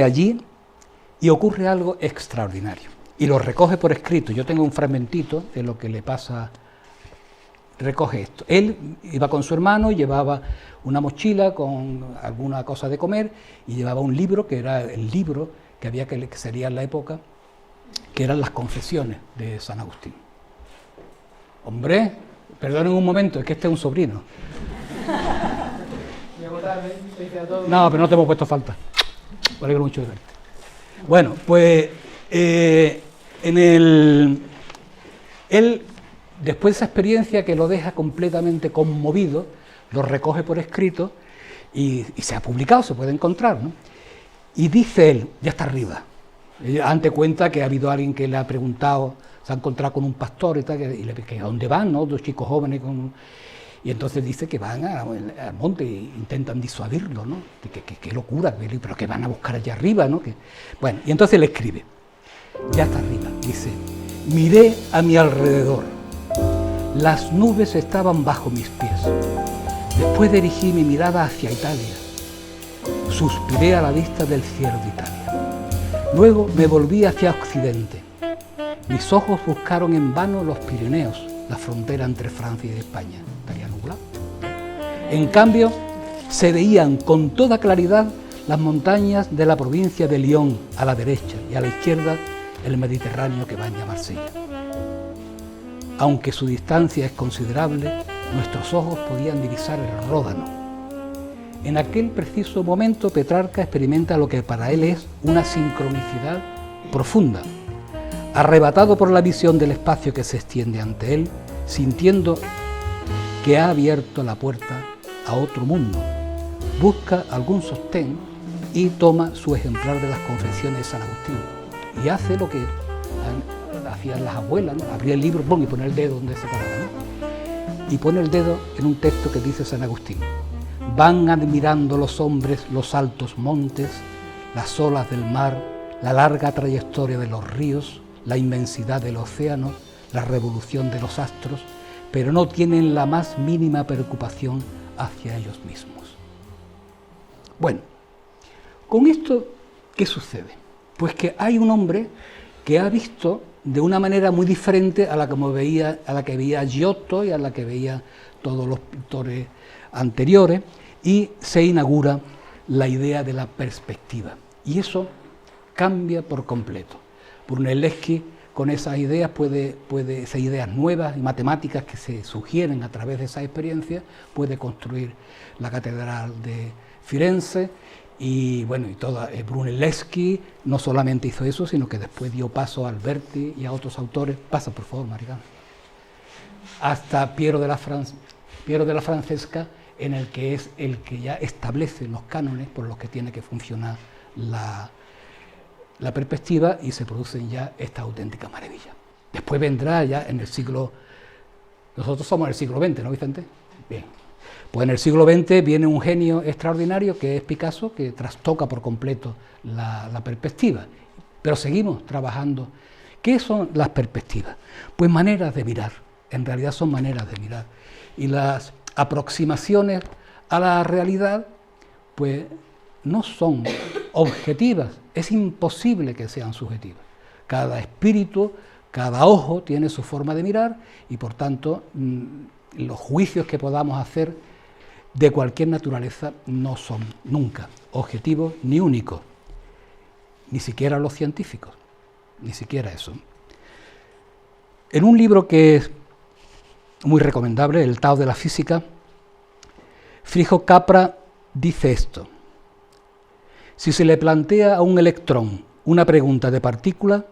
Speaker 2: allí, y ocurre algo extraordinario, y lo recoge por escrito. Yo tengo un fragmentito de lo que le pasa recoge esto. Él iba con su hermano, llevaba una mochila con alguna cosa de comer y llevaba un libro, que era el libro que había que sería en la época, que eran las Confesiones de San Agustín. Hombre, perdonen un momento, es que este es un sobrino. No, pero no te hemos puesto falta. Me alegro mucho de verte. Bueno, pues él, después de esa experiencia que lo deja completamente conmovido, lo recoge por escrito y se ha publicado, se puede encontrar, ¿no? Y dice él, ya está arriba. Antes cuenta que ha habido alguien que le ha preguntado, se ha encontrado con un pastor y tal, y le dice, ¿a dónde van, no? Dos chicos jóvenes y entonces dice que van al monte e intentan disuadirlo, ¿no? Qué locura, pero que van a buscar allá arriba, ¿no? Bueno, y entonces le escribe, ya está arriba, dice, miré a mi alrededor, las nubes estaban bajo mis pies, después dirigí mi mirada hacia Italia, suspiré a la vista del cielo de Italia, luego me volví hacia occidente, mis ojos buscaron en vano los Pirineos, la frontera entre Francia y España, estaría nublado. En cambio, se veían con toda claridad las montañas de la provincia de Lyon a la derecha y a la izquierda el Mediterráneo que baña Marsella. Aunque su distancia es considerable, nuestros ojos podían divisar el Ródano. En aquel preciso momento Petrarca experimenta lo que para él es una sincronicidad profunda. Arrebatado por la visión del espacio que se extiende ante él, sintiendo que ha abierto la puerta a otro mundo, busca algún sostén y toma su ejemplar de las Confesiones de San Agustín y hace lo que hacían las abuelas, ¿no? Abría el libro y pone el dedo donde se paraba, ¿no? Y pone el dedo en un texto que dice San Agustín: van admirando los hombres los altos montes, las olas del mar, la larga trayectoria de los ríos, la inmensidad del océano, la revolución de los astros, pero no tienen la más mínima preocupación hacia ellos mismos. Bueno, con esto, ¿qué sucede? Pues que hay un hombre que ha visto de una manera muy diferente a la que veía Giotto y a la que veía todos los pintores anteriores, y se inaugura la idea de la perspectiva. Y eso cambia por completo. Brunelleschi, con esas ideas, esas ideas nuevas y matemáticas que se sugieren a través de esa experiencia, puede construir la Catedral de Firenze. Y bueno, Brunelleschi no solamente hizo eso, sino que después dio paso a Alberti y a otros autores. Pasa, por favor, Marigán. Hasta Piero de la Francesca, en el que es el que ya establece los cánones por los que tiene que funcionar la perspectiva, y se producen ya esta auténtica maravilla. Después vendrá ya en el siglo... Nosotros somos en el siglo XX, ¿no, Vicente? Bien. Pues en el siglo XX viene un genio extraordinario que es Picasso, que trastoca por completo la perspectiva. Pero seguimos trabajando. ¿Qué son las perspectivas? Pues maneras de mirar. En realidad son maneras de mirar. Y las aproximaciones a la realidad, pues no son objetivas. Es imposible que sean subjetivas. Cada espíritu, cada ojo tiene su forma de mirar y, por tanto, los juicios que podamos hacer de cualquier naturaleza no son nunca objetivos ni únicos, ni siquiera los científicos, ni siquiera eso. En un libro que es muy recomendable, El Tao de la Física, Frijo Capra dice esto: si se le plantea a un electrón una pregunta de partícula,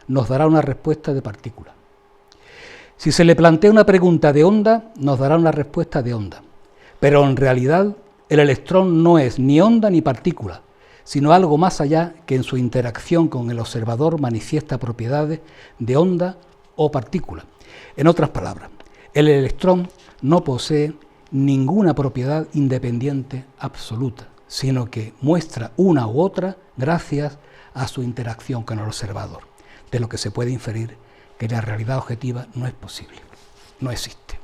Speaker 2: nos dará una respuesta de partícula. Si se le plantea una pregunta de onda, nos dará una respuesta de onda. Pero en realidad el electrón no es ni onda ni partícula, sino algo más allá que en su interacción con el observador manifiesta propiedades de onda o partícula. En otras palabras, el electrón no posee ninguna propiedad independiente absoluta, sino que muestra una u otra gracias a su interacción con el observador, de lo que se puede inferir que la realidad objetiva no es posible, no existe.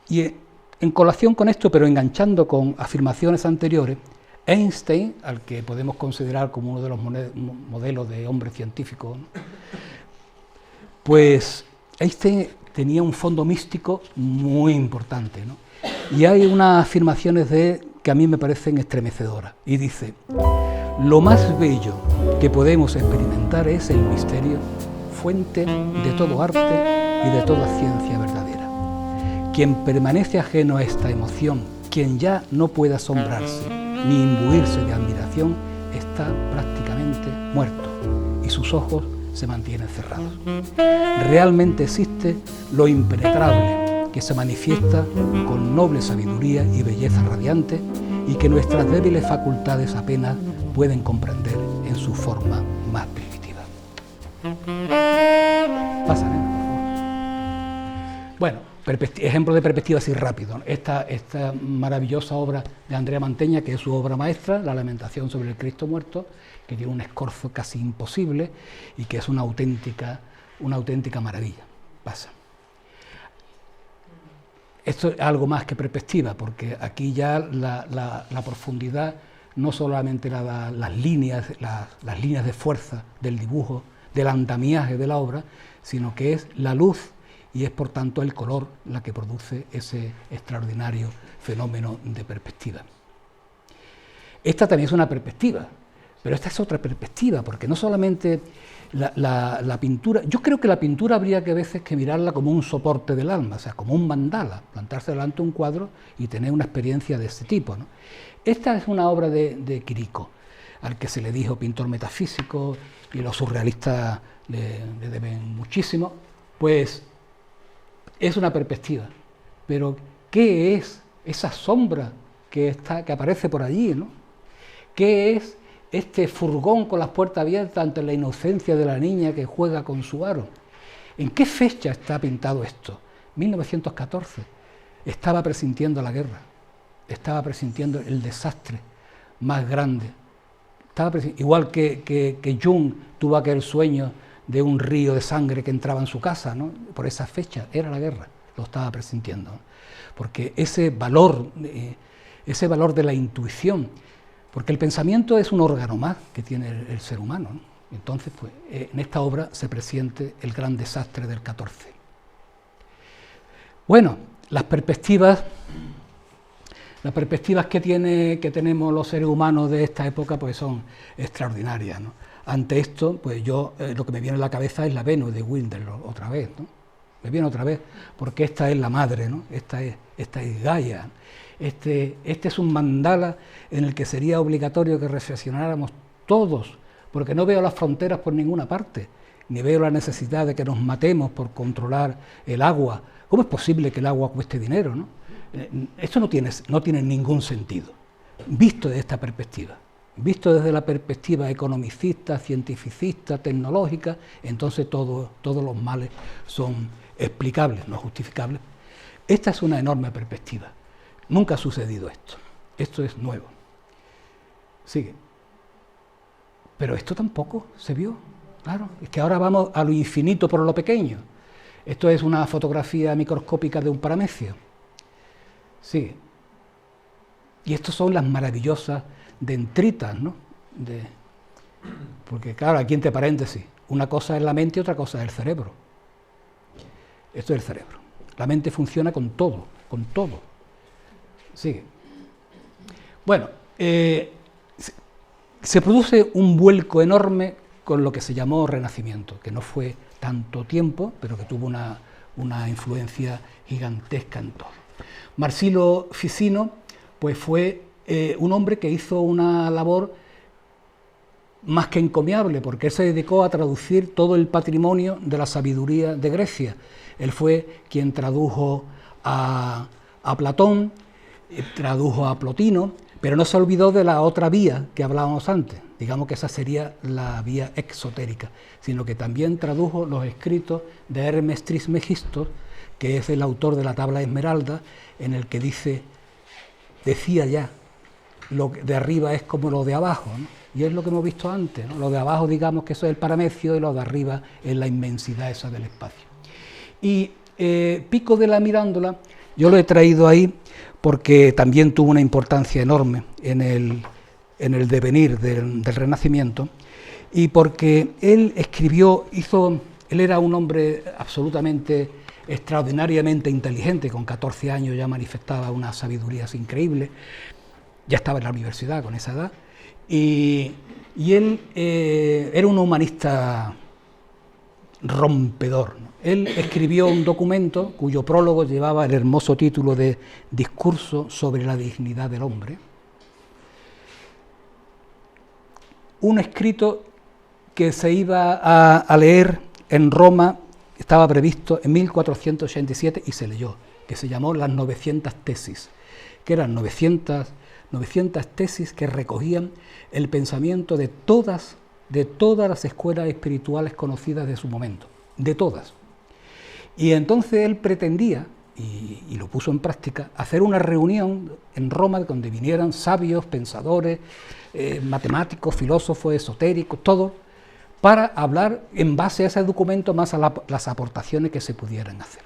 Speaker 2: Y en colación con esto, pero enganchando con afirmaciones anteriores, Einstein, al que podemos considerar como uno de los modelos de hombre científico, pues Einstein tenía un fondo místico muy importante, ¿no? Y hay unas afirmaciones de él que a mí me parecen estremecedoras. Y dice: lo más bello que podemos experimentar es el misterio, fuente de todo arte y de toda ciencia verdadera. Quien permanece ajeno a esta emoción, quien ya no puede asombrarse ni imbuirse de admiración, está prácticamente muerto y sus ojos se mantienen cerrados. Realmente existe lo impenetrable, que se manifiesta con noble sabiduría y belleza radiante y que nuestras débiles facultades apenas pueden comprender en su forma más primitiva. Pasa, por favor. Bueno, ejemplo de perspectiva así rápido. Esta maravillosa obra de Andrea Mantegna, que es su obra maestra, La Lamentación sobre el Cristo muerto, que tiene un escorzo casi imposible y que es una auténtica maravilla. Pasa. Esto es algo más que perspectiva, porque aquí ya la profundidad no solamente la da las líneas de fuerza del dibujo, del andamiaje de la obra, sino que es la luz y es por tanto el color la que produce ese extraordinario fenómeno de perspectiva. Esta también es una perspectiva, pero esta es otra perspectiva, porque no solamente la pintura, yo creo que la pintura habría que a veces que mirarla como un soporte del alma, o sea, como un mandala, plantarse delante de un cuadro y tener una experiencia de este tipo, ¿no? Esta es una obra de Quirico, al que se le dijo pintor metafísico y los surrealistas le deben muchísimo. Pues es una perspectiva, pero ¿qué es esa sombra que aparece por allí, ¿no? ¿Qué es este furgón con las puertas abiertas ante la inocencia de la niña que juega con su aro? ¿En qué fecha está pintado esto? 1914. Estaba presintiendo la guerra, estaba presintiendo el desastre más grande. Igual que Jung tuvo aquel sueño de un río de sangre que entraba en su casa, ¿no? Por esa fecha, era la guerra, lo estaba presintiendo, ¿no? Porque ese valor de la intuición, porque el pensamiento es un órgano más que tiene el ser humano, ¿no? Entonces, pues, en esta obra se presiente el gran desastre del 14. Bueno, las perspectivas que tenemos los seres humanos de esta época, pues son extraordinarias, ¿no? Ante esto, pues yo lo que me viene a la cabeza es la Venus de Wilder otra vez, ¿no? Me viene otra vez, porque esta es la madre, ¿no? Esta es Gaia. Este es un mandala en el que sería obligatorio que reflexionáramos todos, porque no veo las fronteras por ninguna parte, ni veo la necesidad de que nos matemos por controlar el agua. ¿Cómo es posible que el agua cueste dinero, no? Esto no tiene ningún sentido, visto desde esta perspectiva. Visto desde la perspectiva economicista, cientificista, tecnológica, entonces todos los males son explicables, no justificables. Esta es una enorme perspectiva. Nunca ha sucedido esto. Esto es nuevo. Sigue. Pero esto tampoco se vio. Claro, es que ahora vamos a lo infinito por lo pequeño. Esto es una fotografía microscópica de un paramecio. Sigue. Y estas son las maravillosas dendritas, ¿no? Porque claro, aquí entre paréntesis, una cosa es la mente y otra cosa es el cerebro. Esto es el cerebro. La mente funciona con todo, con todo. Sigue. Bueno, se produce un vuelco enorme con lo que se llamó Renacimiento, que no fue tanto tiempo, pero que tuvo una influencia gigantesca en todo. Marsilio Ficino, pues fue un hombre que hizo una labor más que encomiable, porque él se dedicó a traducir todo el patrimonio de la sabiduría de Grecia. Él fue quien tradujo a Platón, tradujo a Plotino, pero no se olvidó de la otra vía que hablábamos antes, digamos que esa sería la vía exotérica, sino que también tradujo los escritos de Hermes Trismegisto, que es el autor de la Tabla Esmeralda, en el que decía ya, lo de arriba es como lo de abajo, ¿no? Y es lo que hemos visto antes, ¿no? Lo de abajo, digamos que eso es el paramecio, y lo de arriba es la inmensidad esa del espacio. Y Pico della Mirandola, yo lo he traído ahí porque también tuvo una importancia enorme en el devenir del Renacimiento, y porque él hizo Él era un hombre absolutamente extraordinariamente inteligente, con 14 años ya manifestaba unas sabidurías increíbles, ya estaba en la universidad con esa edad, y él era un humanista rompedor, ¿no? Él escribió un documento cuyo prólogo llevaba el hermoso título de Discurso sobre la dignidad del hombre, un escrito que se iba a leer en Roma, estaba previsto en 1487 y se leyó, que se llamó Las 900 tesis, que eran 900 tesis que recogían el pensamiento de todas las escuelas espirituales conocidas de su momento, de todas. Y entonces él pretendía, y lo puso en práctica, hacer una reunión en Roma donde vinieran sabios, pensadores, matemáticos, filósofos, esotéricos, todo, para hablar en base a ese documento más a las aportaciones que se pudieran hacer.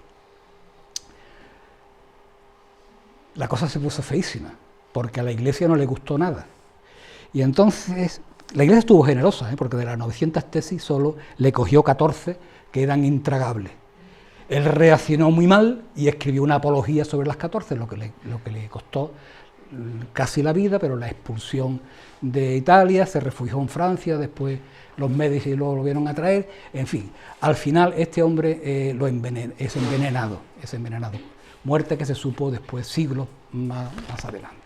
Speaker 2: La cosa se puso feísima, porque a la Iglesia no le gustó nada. Y entonces, la Iglesia estuvo generosa, porque de las 900 tesis solo le cogió 14 que eran intragables. Él reaccionó muy mal y escribió una apología sobre las 14, lo que le costó casi la vida, pero la expulsión de Italia, se refugió en Francia, después los Médici lo volvieron a traer, en fin, al final este hombre es envenenado, muerte que se supo después, siglos más adelante.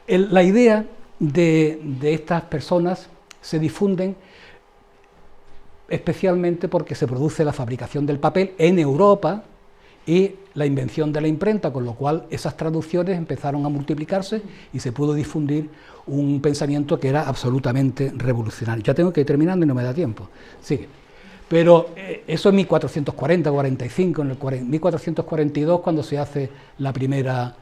Speaker 2: La idea de estas personas se difunden especialmente porque se produce la fabricación del papel en Europa y la invención de la imprenta, con lo cual esas traducciones empezaron a multiplicarse y se pudo difundir un pensamiento que era absolutamente revolucionario. Ya tengo que ir terminando y no me da tiempo. Sigue. Pero eso en 1440-45, en 1442, cuando se hace la primera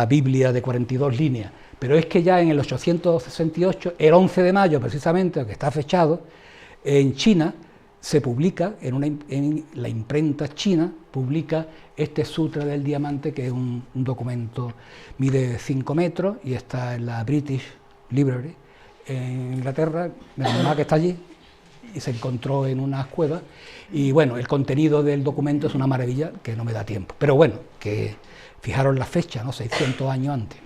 Speaker 2: Biblia de 42 líneas. Pero es que ya en el 868, el 11 de mayo precisamente, que está fechado, en China se publica, en la imprenta china, publica este Sutra del Diamante, que es un documento, mide 5 metros y está en la British Library en Inglaterra, menos mal que está allí, y se encontró en unas cuevas, y bueno, el contenido del documento es una maravilla que no me da tiempo, pero bueno, que fijaron la fecha, ¿no? 600 años antes.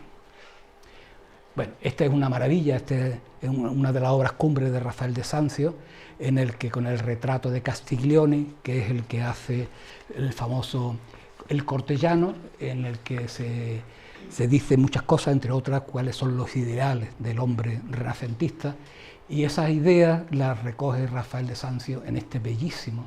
Speaker 2: Bueno, esta es una maravilla, esta es una de las obras cumbres de Rafael de Sanzio, en el que con el retrato de Castiglione, que es el que hace el famoso El Cortellano, en el que se dice muchas cosas, entre otras cuáles son los ideales del hombre renacentista, y esas ideas las recoge Rafael de Sanzio en este bellísimo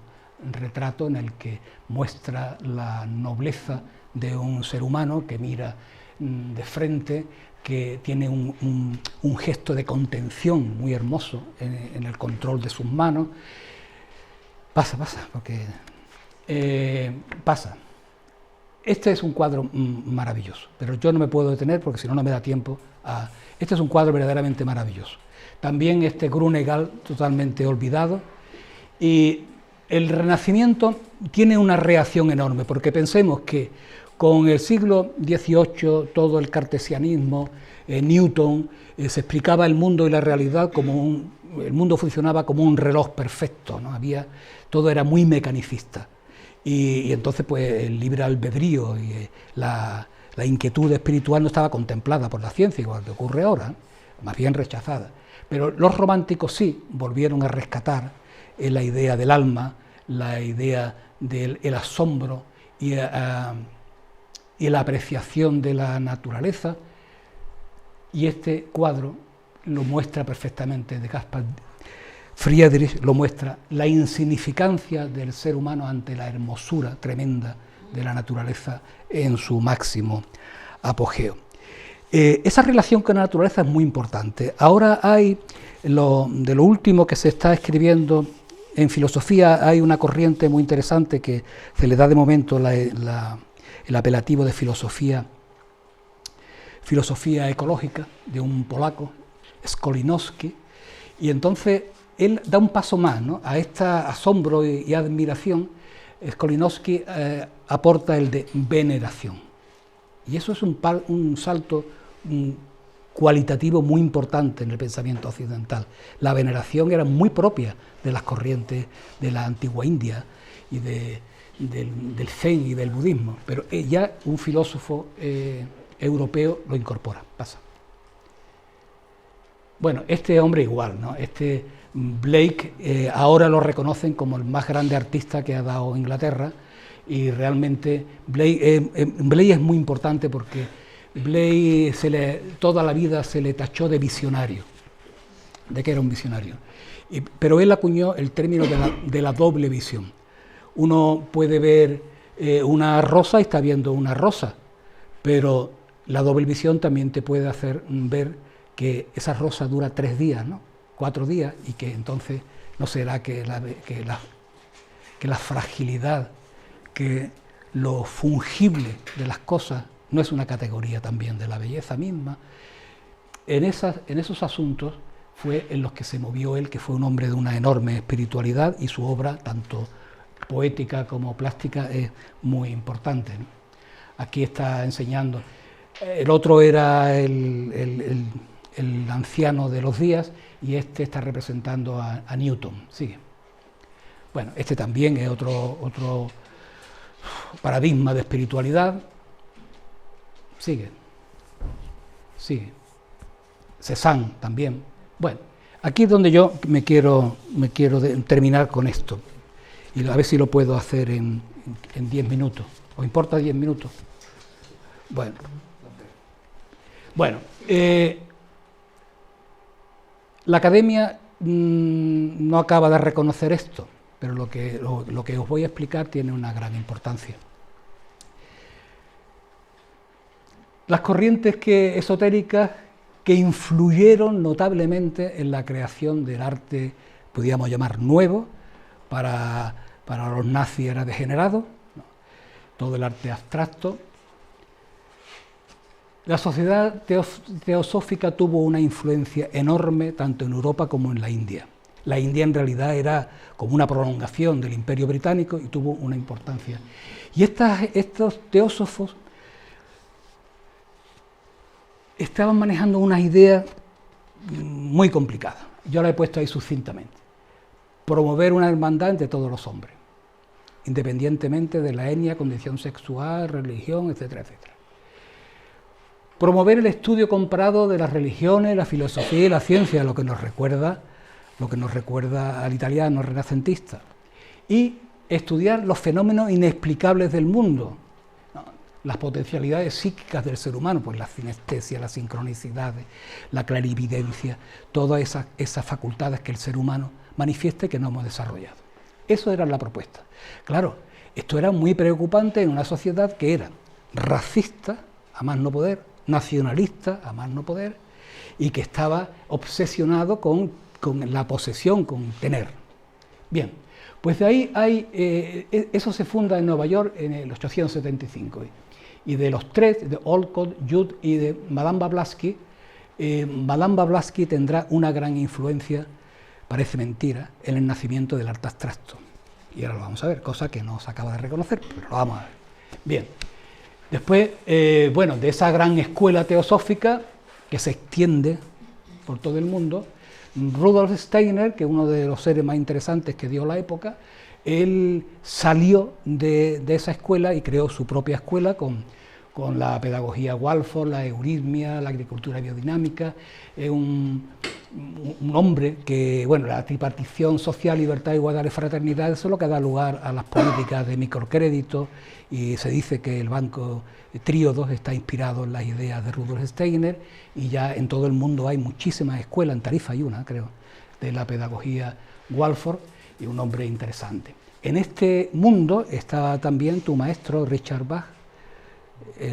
Speaker 2: retrato en el que muestra la nobleza de un ser humano que mira de frente, que tiene un gesto de contención muy hermoso en el control de sus manos. Pasa, porque pasa. Este es un cuadro maravilloso, pero yo no me puedo detener porque si no, no me da tiempo a... Este es un cuadro verdaderamente maravilloso. También este Grunegal, totalmente olvidado, y el Renacimiento tiene una reacción enorme, porque pensemos que con el siglo XVIII, todo el cartesianismo, Newton, se explicaba el mundo y la realidad como el mundo funcionaba como un reloj perfecto, ¿no? Todo era muy mecanicista. Y entonces pues el libre albedrío y la inquietud espiritual no estaba contemplada por la ciencia, igual que ocurre ahora, más bien rechazada. Pero los románticos sí volvieron a rescatar la idea del alma, la idea del asombro y la apreciación de la naturaleza, y este cuadro lo muestra perfectamente, de Caspar Friedrich, lo muestra la insignificancia del ser humano ante la hermosura tremenda de la naturaleza en su máximo apogeo. Esa relación con la naturaleza es muy importante. Ahora hay, de lo último que se está escribiendo en filosofía, hay una corriente muy interesante que se le da de momento el apelativo de filosofía ecológica, de un polaco, Skolinowski, y entonces él da un paso más, ¿no? A este asombro y admiración. Skolinowski aporta el de veneración, y eso es un salto cualitativo muy importante en el pensamiento occidental. La veneración era muy propia de las corrientes de la antigua India y del Zen y del budismo, pero ya un filósofo europeo lo incorpora. Pasa. Bueno, este hombre igual, ¿no? Este Blake ahora lo reconocen como el más grande artista que ha dado Inglaterra, y realmente Blake es muy importante porque Blake toda la vida se le tachó de visionario, de que era un visionario, pero él acuñó el término de la doble visión. Uno puede ver una rosa y está viendo una rosa, pero la doble visión también te puede hacer ver que esa rosa dura 3 días, ¿no? 4 días, y que entonces no será que la fragilidad, que lo fungible de las cosas no es una categoría también de la belleza misma. En esos asuntos fue en los que se movió él, que fue un hombre de una enorme espiritualidad, y su obra, tanto poética como plástica, es muy importante, ¿no? Aquí está enseñando. El otro era el anciano de los días, y este está representando a Newton. Sigue. Bueno, este también es otro paradigma de espiritualidad. Sigue. Cézanne también. Bueno, aquí es donde yo me quiero terminar con esto, y a ver si lo puedo hacer en 10 minutos. ¿Os importa 10 minutos? Bueno, la academia no acaba de reconocer esto, pero lo que os voy a explicar tiene una gran importancia. Las corrientes esotéricas que influyeron notablemente en la creación del arte, podríamos llamar nuevo, para los nazis era degenerado, ¿no? Todo el arte abstracto. La sociedad teosófica tuvo una influencia enorme tanto en Europa como en la India. La India en realidad era como una prolongación del Imperio Británico y tuvo una importancia. Y estos teósofos estaban manejando unas ideas muy complicadas. Yo la he puesto ahí sucintamente. Promover una hermandad entre todos los hombres, independientemente de la etnia, condición sexual, religión, etcétera, etcétera. Promover el estudio comparado de las religiones, la filosofía y la ciencia, lo que nos recuerda al italiano renacentista, y estudiar los fenómenos inexplicables del mundo, ¿no? Las potencialidades psíquicas del ser humano, pues la sinestesia, la sincronicidad, la clarividencia, todas esas facultades que el ser humano manifiesta y que no hemos desarrollado. Eso era la propuesta. Claro, esto era muy preocupante en una sociedad que era racista, a más no poder, nacionalista, a más no poder, y que estaba obsesionado con la posesión, con tener. Bien, pues de ahí eso se funda en Nueva York en el 875, y de los tres, de Olcott, Judd y de Madame Blavatsky, tendrá una gran influencia, parece mentira, en el nacimiento del arte abstracto. Y ahora lo vamos a ver, cosa que no se acaba de reconocer, pero lo vamos a ver. Bien, después, bueno, de esa gran escuela teosófica que se extiende por todo el mundo, Rudolf Steiner, que es uno de los seres más interesantes que dio la época, él salió de esa escuela y creó su propia escuela con la pedagogía Waldorf, la euritmia, la agricultura biodinámica. Es un hombre que, bueno, la tripartición social, libertad, igualdad y fraternidad, eso es lo que da lugar a las políticas de microcrédito, y se dice que el Banco Tríodos está inspirado en las ideas de Rudolf Steiner, y ya en todo el mundo hay muchísimas escuelas, en Tarifa hay una, creo, de la pedagogía Waldorf, y un hombre interesante. En este mundo estaba también tu maestro Richard Bach,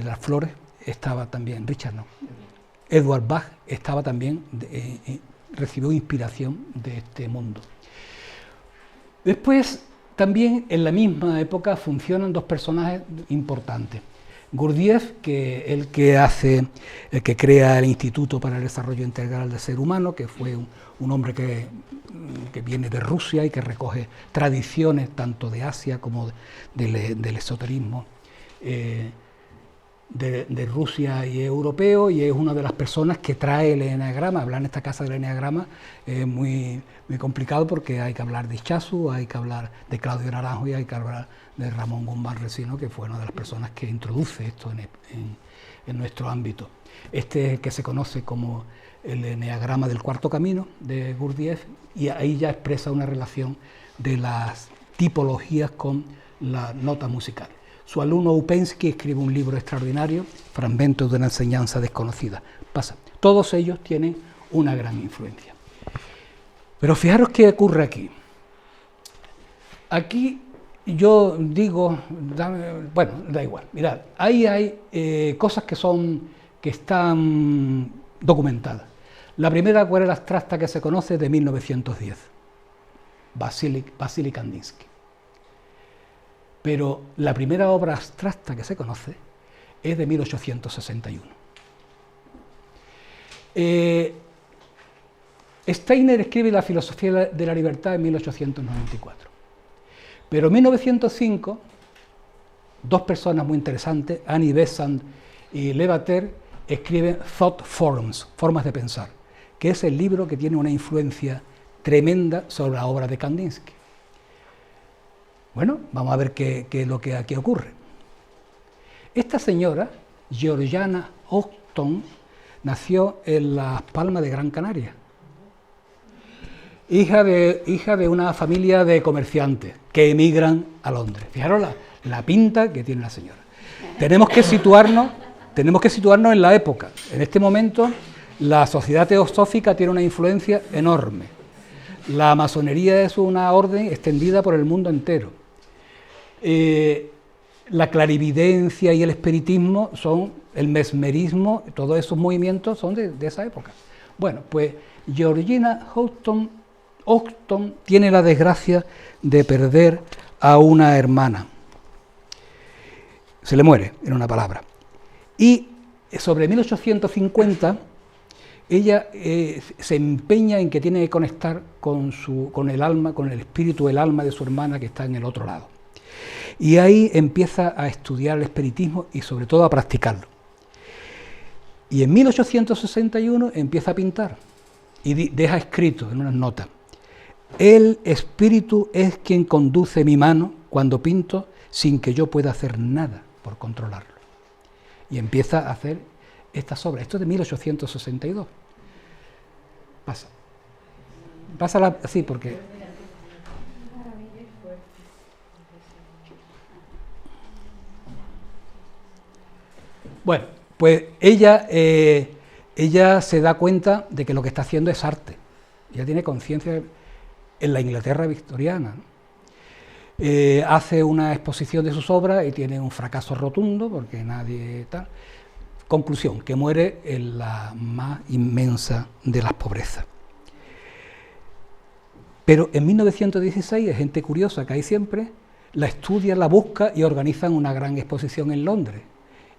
Speaker 2: las flores, estaba también, Edward Bach estaba también, recibió inspiración de este mundo. Después, también en la misma época funcionan dos personajes importantes. Gurdjieff, que es el que crea el Instituto para el Desarrollo Integral del Ser Humano, que fue un hombre que viene de Rusia y que recoge tradiciones tanto de Asia como del esoterismo de Rusia y europeo, y es una de las personas que trae el eneagrama. Hablar en esta casa del eneagrama es muy complicado porque hay que hablar de Ichazu, hay que hablar de Claudio Naranjo y hay que hablar de Ramón Guzmán Resino, que fue una de las personas que introduce esto en nuestro ámbito. Este es el que se conoce como el eneagrama del cuarto camino de Gurdjieff, y ahí ya expresa una relación de las tipologías con la nota musical. Su alumno Upensky escribe un libro extraordinario, Fragmentos de una enseñanza desconocida. Pasa. Todos ellos tienen una gran influencia. Pero fijaros qué ocurre aquí. Aquí yo digo, bueno, da igual, mirad, ahí hay cosas que están documentadas. La primera acuarela abstracta que se conoce es de 1910, Vasily Kandinsky. Pero la primera obra abstracta que se conoce es de 1861. Steiner escribe La filosofía de la libertad en 1894. Pero en 1905, dos personas muy interesantes, Annie Besant y Lavater, escriben Thought Forms, formas de pensar, que es el libro que tiene una influencia tremenda sobre la obra de Kandinsky. Bueno, vamos a ver qué es lo que aquí ocurre. Esta señora, Georgiana Houghton, nació en Las Palmas de Gran Canaria, hija de una familia de comerciantes que emigran a Londres. Fijaros la pinta que tiene la señora. Tenemos que situarnos en la época. En este momento, la sociedad teosófica tiene una influencia enorme. La masonería es una orden extendida por el mundo entero. La clarividencia y el espiritismo son, el mesmerismo, todos esos movimientos son de esa época. Bueno, pues Georgina Houghton tiene la desgracia de perder a una hermana. Se le muere, en una palabra. Y sobre 1850, ella se empeña en que tiene que conectar con el alma, con el espíritu, el alma de su hermana que está en el otro lado. Y ahí empieza a estudiar el espiritismo y sobre todo a practicarlo. Y en 1861 empieza a pintar y deja escrito en unas notas: el espíritu es quien conduce mi mano cuando pinto sin que yo pueda hacer nada por controlarlo. Y empieza a hacer estas obras. Esto es de 1862. Pásala así porque... Bueno, pues ella se da cuenta de que lo que está haciendo es arte. Ella tiene conciencia en la Inglaterra victoriana, ¿no? Hace una exposición de sus obras y tiene un fracaso rotundo porque nadie tal. Conclusión, que muere en la más inmensa de las pobrezas. Pero en 1916, gente curiosa que hay siempre, la estudia, la busca y organizan una gran exposición en Londres.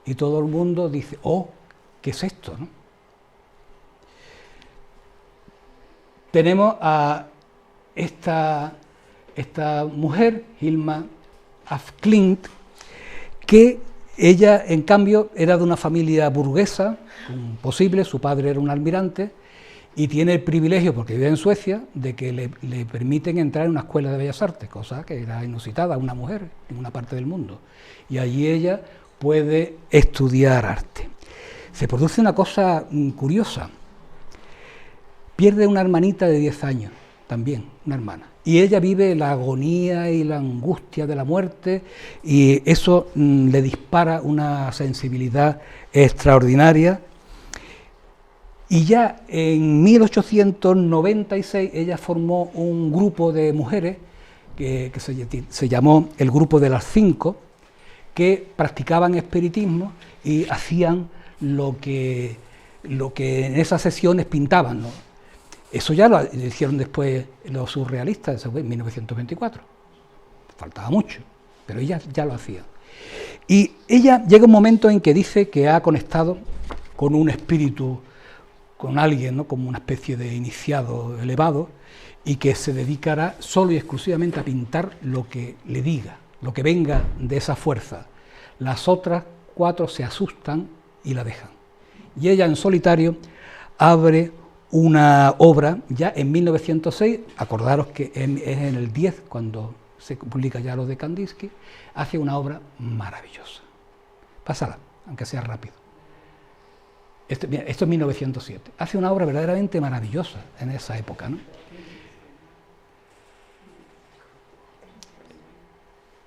Speaker 2: Y todo el mundo dice: oh, ¿qué es esto?, ¿no? Tenemos a esta mujer, Hilma af Klint, que ella, en cambio, era de una familia burguesa, posible, su padre era un almirante, y tiene el privilegio, porque vive en Suecia, de que le permiten entrar en una escuela de bellas artes, cosa que era inusitada a una mujer en una parte del mundo. Y allí ella puede estudiar arte. Se produce una cosa curiosa. Pierde una hermanita de 10 años, también, una hermana. Y ella vive la agonía y la angustia de la muerte, y eso le dispara una sensibilidad extraordinaria. Y ya en 1896 ella formó un grupo de mujeres que se llamó el Grupo de las Cinco, que practicaban espiritismo y hacían lo que en esas sesiones pintaban, ¿no? Eso ya lo hicieron después los surrealistas, eso fue en 1924. Faltaba mucho, pero ellas ya lo hacían. Y ella llega un momento en que dice que ha conectado con un espíritu, con alguien, ¿no?, como una especie de iniciado elevado, y que se dedicará solo y exclusivamente a pintar lo que le diga, lo que venga de esa fuerza. Las otras cuatro se asustan y la dejan. Y ella en solitario abre una obra ya en 1906, acordaros que es en el 10 cuando se publica ya lo de Kandinsky, hace una obra maravillosa. Pásala, aunque sea rápido. Esto es 1907. Hace una obra verdaderamente maravillosa en esa época, ¿no?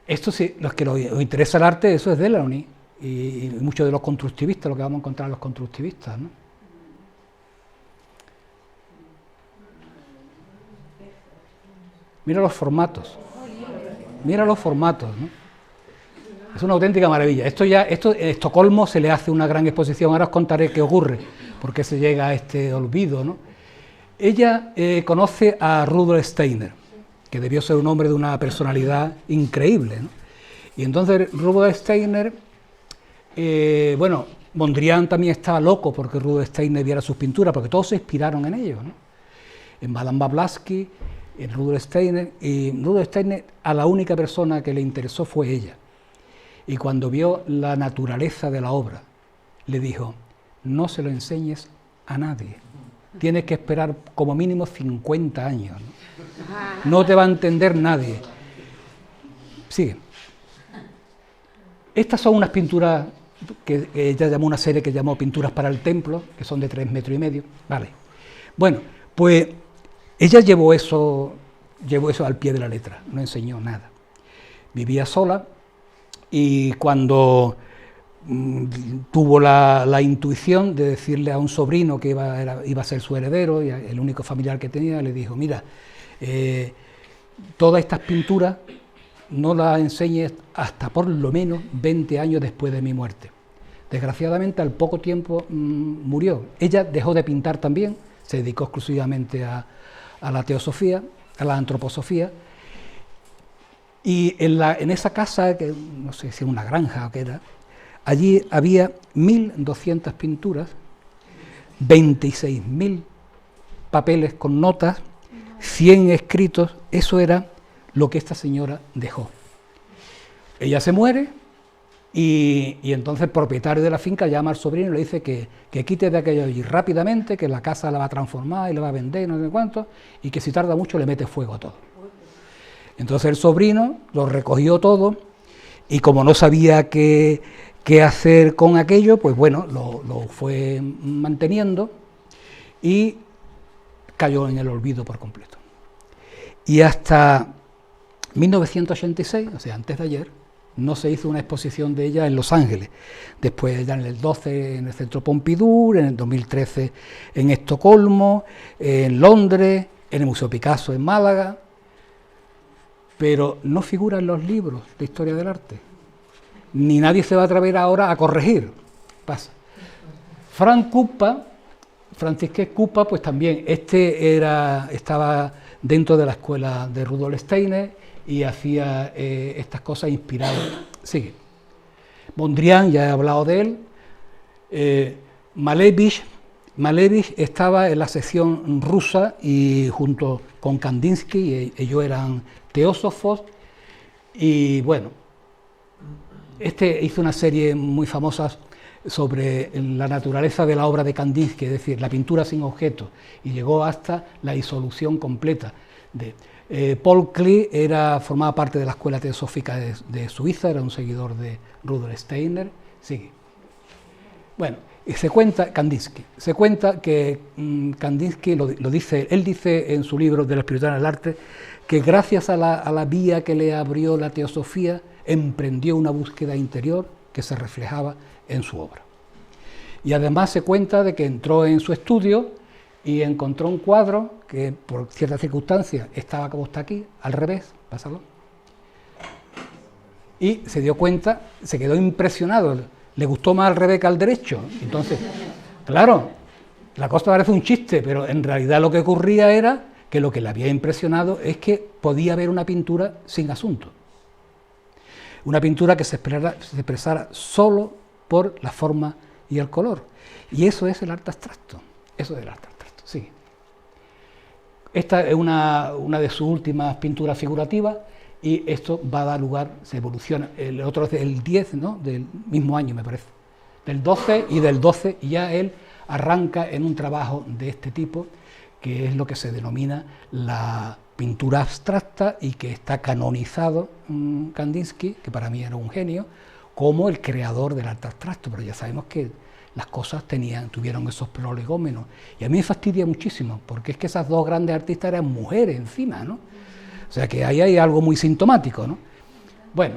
Speaker 2: Esto sí, los que os interesa el arte, eso es Delaunay y muchos de los constructivistas, lo que vamos a encontrar en los constructivistas, ¿no? Mira los formatos, ¿no? Es una auténtica maravilla. Esto en Estocolmo se le hace una gran exposición, ahora os contaré qué ocurre, por qué se llega a este olvido, ¿no? Ella conoce a Rudolf Steiner, que debió ser un hombre de una personalidad increíble, ¿no? Y entonces Rudolf Steiner, bueno, Mondrian también estaba loco porque Rudolf Steiner viera sus pinturas, porque todos se inspiraron en ellos, ¿no? En Madame Blavatsky, en Rudolf Steiner, y Rudolf Steiner a la única persona que le interesó fue ella. Y cuando vio la naturaleza de la obra, le dijo, no se lo enseñes a nadie, tienes que esperar como mínimo 50 años, ¿no? No te va a entender nadie. Sigue. Estas son unas pinturas que ella llamó una serie que llamó Pinturas para el Templo, que son de 3,5 metros. Vale. Bueno, pues ella llevó eso al pie de la letra, no enseñó nada. Vivía sola y cuando tuvo la intuición de decirle a un sobrino que iba a ser su heredero, y el único familiar que tenía, le dijo, mira, todas estas pinturas no las enseñes hasta por lo menos 20 años después de mi muerte. Desgraciadamente, al poco tiempo murió. Ella dejó de pintar también, se dedicó exclusivamente a la teosofía, a la antroposofía, y en esa casa, que no sé si era una granja o qué era, allí había 1.200 pinturas, 26.000 papeles con notas, 100 escritos. Eso era lo que esta señora dejó. Ella se muere y entonces el propietario de la finca llama al sobrino y le dice que quite de aquello allí rápidamente, que la casa la va a transformar y la va a vender, no sé cuánto, y que si tarda mucho le mete fuego a todo. Entonces el sobrino lo recogió todo y como no sabía qué hacer con aquello, pues bueno, lo fue manteniendo y cayó en el olvido por completo. Y hasta 1986, o sea, antes de ayer, no se hizo una exposición de ella en Los Ángeles. Después ya en el 12 en el Centro Pompidou, en el 2013 en Estocolmo, en Londres, en el Museo Picasso en Málaga, pero no figura en los libros de historia del arte. Ni nadie se va a atrever ahora a corregir. Pasa. Francisquet Kuppa, pues también, estaba dentro de la escuela de Rudolf Steiner y hacía estas cosas inspiradas. Sigue. Mondrian, ya he hablado de él. Malevich estaba en la sección rusa y junto con Kandinsky, ellos eran teósofos, y bueno, hizo una serie muy famosa sobre la naturaleza de la obra de Kandinsky, es decir, la pintura sin objeto, y llegó hasta la disolución completa. Paul Klee formaba parte de la escuela teosófica de Suiza, era un seguidor de Rudolf Steiner. Sigue. Bueno, se cuenta que Kandinsky lo dice, él dice en su libro de la espiritualidad del arte, que gracias a la vía que le abrió la teosofía, emprendió una búsqueda interior que se reflejaba en su obra. Y además se cuenta de que entró en su estudio y encontró un cuadro que por ciertas circunstancias estaba como está aquí, al revés, pásalo, y se dio cuenta, se quedó impresionado, le gustó más al revés que al derecho. Entonces, claro, la cosa parece un chiste, pero en realidad lo que ocurría era que lo que le había impresionado es que podía haber una pintura sin asunto. Una pintura que se expresara solo por la forma y el color. Y eso es el arte abstracto. Eso es el arte abstracto, sí. Esta es una de sus últimas pinturas figurativas, y esto va a dar lugar, se evoluciona, el otro es el 10, ¿no?, del mismo año me parece, del 12 y del 12, y ya él arranca en un trabajo de este tipo, que es lo que se denomina la pintura abstracta y que está canonizado Kandinsky, que para mí era un genio, como el creador del arte abstracto, pero ya sabemos que las cosas tuvieron esos prolegómenos, y a mí me fastidia muchísimo, porque es que esas dos grandes artistas eran mujeres encima, ¿no? O sea que ahí hay algo muy sintomático, ¿no? Bueno,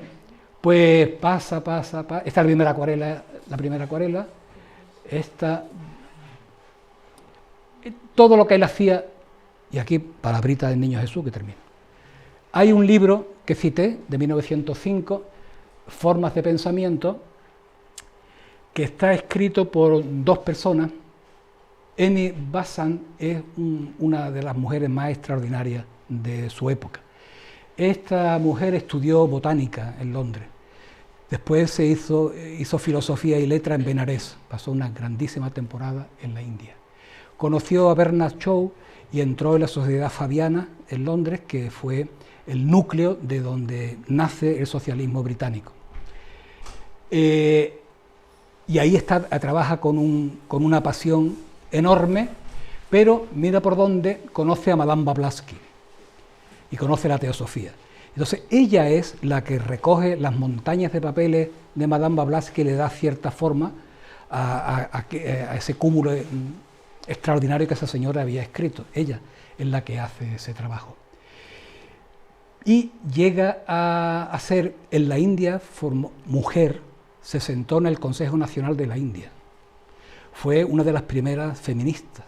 Speaker 2: pues pasa, esta es la primera acuarela, todo lo que él hacía, y aquí palabrita del Niño Jesús que termina. Hay un libro que cité, de 1905, Formas de pensamiento, que está escrito por dos personas. Annie Besant es una de las mujeres más extraordinarias de su época. Esta mujer estudió botánica en Londres, después hizo filosofía y letra en Benares, pasó una grandísima temporada en la India. Conoció a Bernard Shaw y entró en la Sociedad Fabiana en Londres, que fue el núcleo de donde nace el socialismo británico. Y ahí trabaja con una pasión enorme, pero mira por dónde conoce a Madame Blavatsky y conoce la teosofía. Entonces ella es la que recoge las montañas de papeles de Madame Blavatsky y le da cierta forma a ese cúmulo extraordinario que esa señora había escrito. Ella es la que hace ese trabajo. Y llega a ser en la India, mujer, se sentó en el Consejo Nacional de la India. Fue una de las primeras feministas.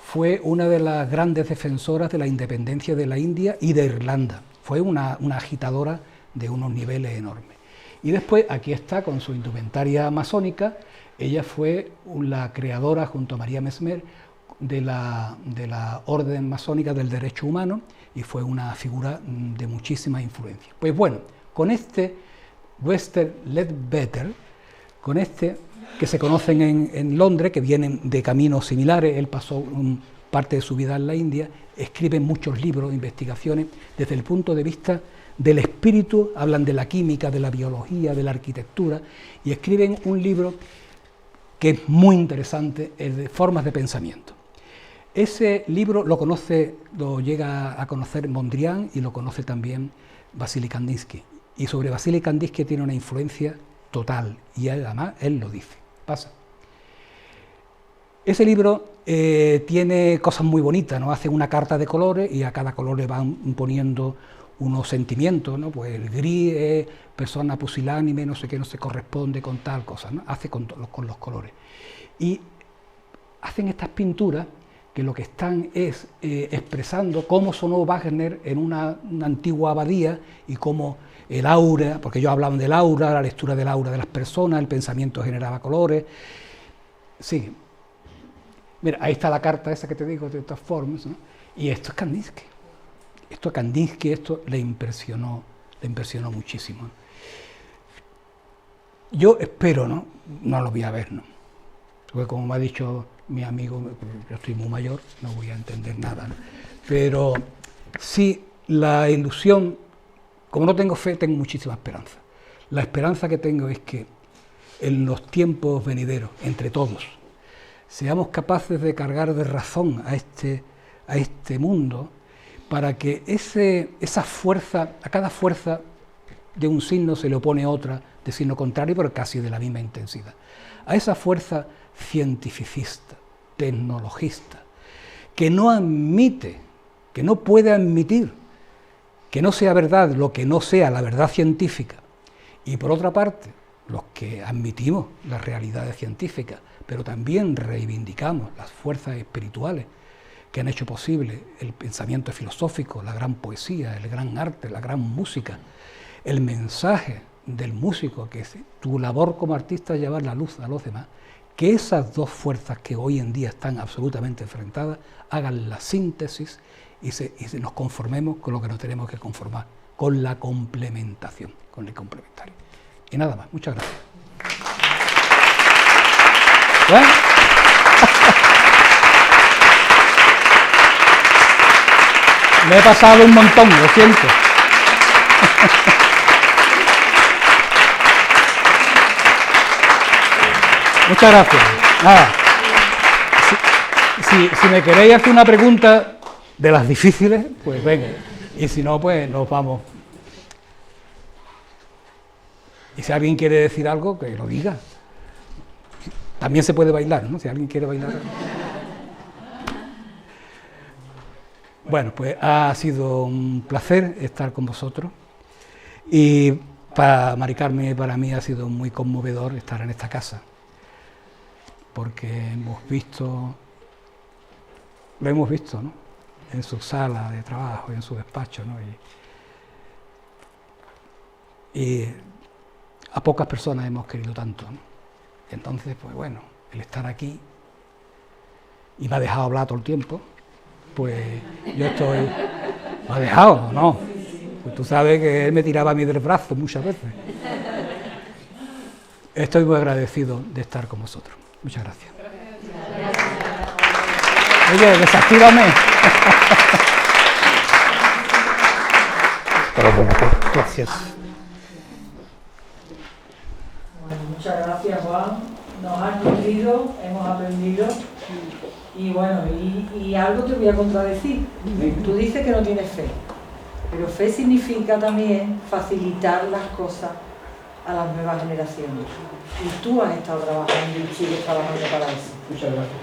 Speaker 2: Fue una de las grandes defensoras de la independencia de la India y de Irlanda. Fue una agitadora de unos niveles enormes. Y después, aquí está, con su indumentaria masónica, ella fue la creadora, junto a María Mesmer, de la Orden Masónica del Derecho Humano, y fue una figura de muchísima influencia. Pues bueno, con este Western Ledbetter, con que se conocen en Londres, que vienen de caminos similares, él pasó parte de su vida en la India, escriben muchos libros, investigaciones, desde el punto de vista del espíritu, hablan de la química, de la biología, de la arquitectura, y escriben un libro que es muy interesante, el de Formas de Pensamiento. Ese libro lo llega a conocer Mondrian y lo conoce también Vasily Kandinsky, y sobre Vasily Kandinsky tiene una influencia total, y además él lo dice. Pasa. Ese libro tiene cosas muy bonitas, ¿no? Hace una carta de colores y a cada color le van poniendo unos sentimientos, ¿no? Pues el gris es persona pusilánime, no sé qué, no se corresponde con tal cosa, ¿no? Hace con los colores. Y hacen estas pinturas que lo que están es expresando cómo sonó Wagner en una antigua abadía y cómo el aura, porque ellos hablaban del aura, la lectura del aura de las personas, el pensamiento generaba colores. Sí. Mira, ahí está la carta esa que te digo de estas formas, ¿no? Y esto es Kandinsky. Esto a Kandinsky le impresionó muchísimo. Yo espero, ¿no? No lo voy a ver, ¿no? Porque como me ha dicho mi amigo, yo estoy muy mayor, no voy a entender nada, ¿no? Pero sí, la ilusión, como no tengo fe, tengo muchísima esperanza. La esperanza que tengo es que en los tiempos venideros, entre todos, seamos capaces de cargar de razón a este mundo, para que esa fuerza, a cada fuerza de un signo se le opone otra de signo contrario, pero casi de la misma intensidad. A esa fuerza cientificista, tecnologista, que no admite, que no puede admitir que no sea verdad lo que no sea la verdad científica, y por otra parte, los que admitimos las realidades científicas, pero también reivindicamos las fuerzas espirituales que han hecho posible el pensamiento filosófico, la gran poesía, el gran arte, la gran música, el mensaje del músico, que es tu labor como artista es llevar la luz a los demás, que esas dos fuerzas que hoy en día están absolutamente enfrentadas hagan la síntesis y nos conformemos con lo que nos tenemos que conformar, con la complementación, con el complementario. Y nada más, muchas gracias. ¿Bueno? Me he pasado un montón, lo siento. Muchas gracias. Nada. Si me queréis hacer una pregunta de las difíciles, pues venga. Y si no, pues nos vamos. Y si alguien quiere decir algo, que lo diga. También se puede bailar, ¿no? Si alguien quiere bailar. Bueno, pues ha sido un placer estar con vosotros. Y para Mari Carmen y para mí ha sido muy conmovedor estar en esta casa. Porque lo hemos visto, ¿no? En su sala de trabajo, en su despacho, ¿no? Y a pocas personas hemos querido tanto, ¿no? Entonces, pues bueno, el estar aquí, y me ha dejado hablar todo el tiempo, pues yo estoy... ¿Me ha dejado o no? Pues tú sabes que él me tiraba a mí del brazo muchas veces. Estoy muy agradecido de estar con vosotros. Muchas gracias. Oye, desactívame. Gracias.
Speaker 1: Bueno, muchas gracias, Juan. Nos has nutrido, hemos aprendido. Y bueno, y algo te voy a contradecir. Tú dices que no tienes fe, pero fe significa también facilitar las cosas a las nuevas generaciones. Y tú has estado trabajando y sigues trabajando para eso.
Speaker 2: Muchas gracias.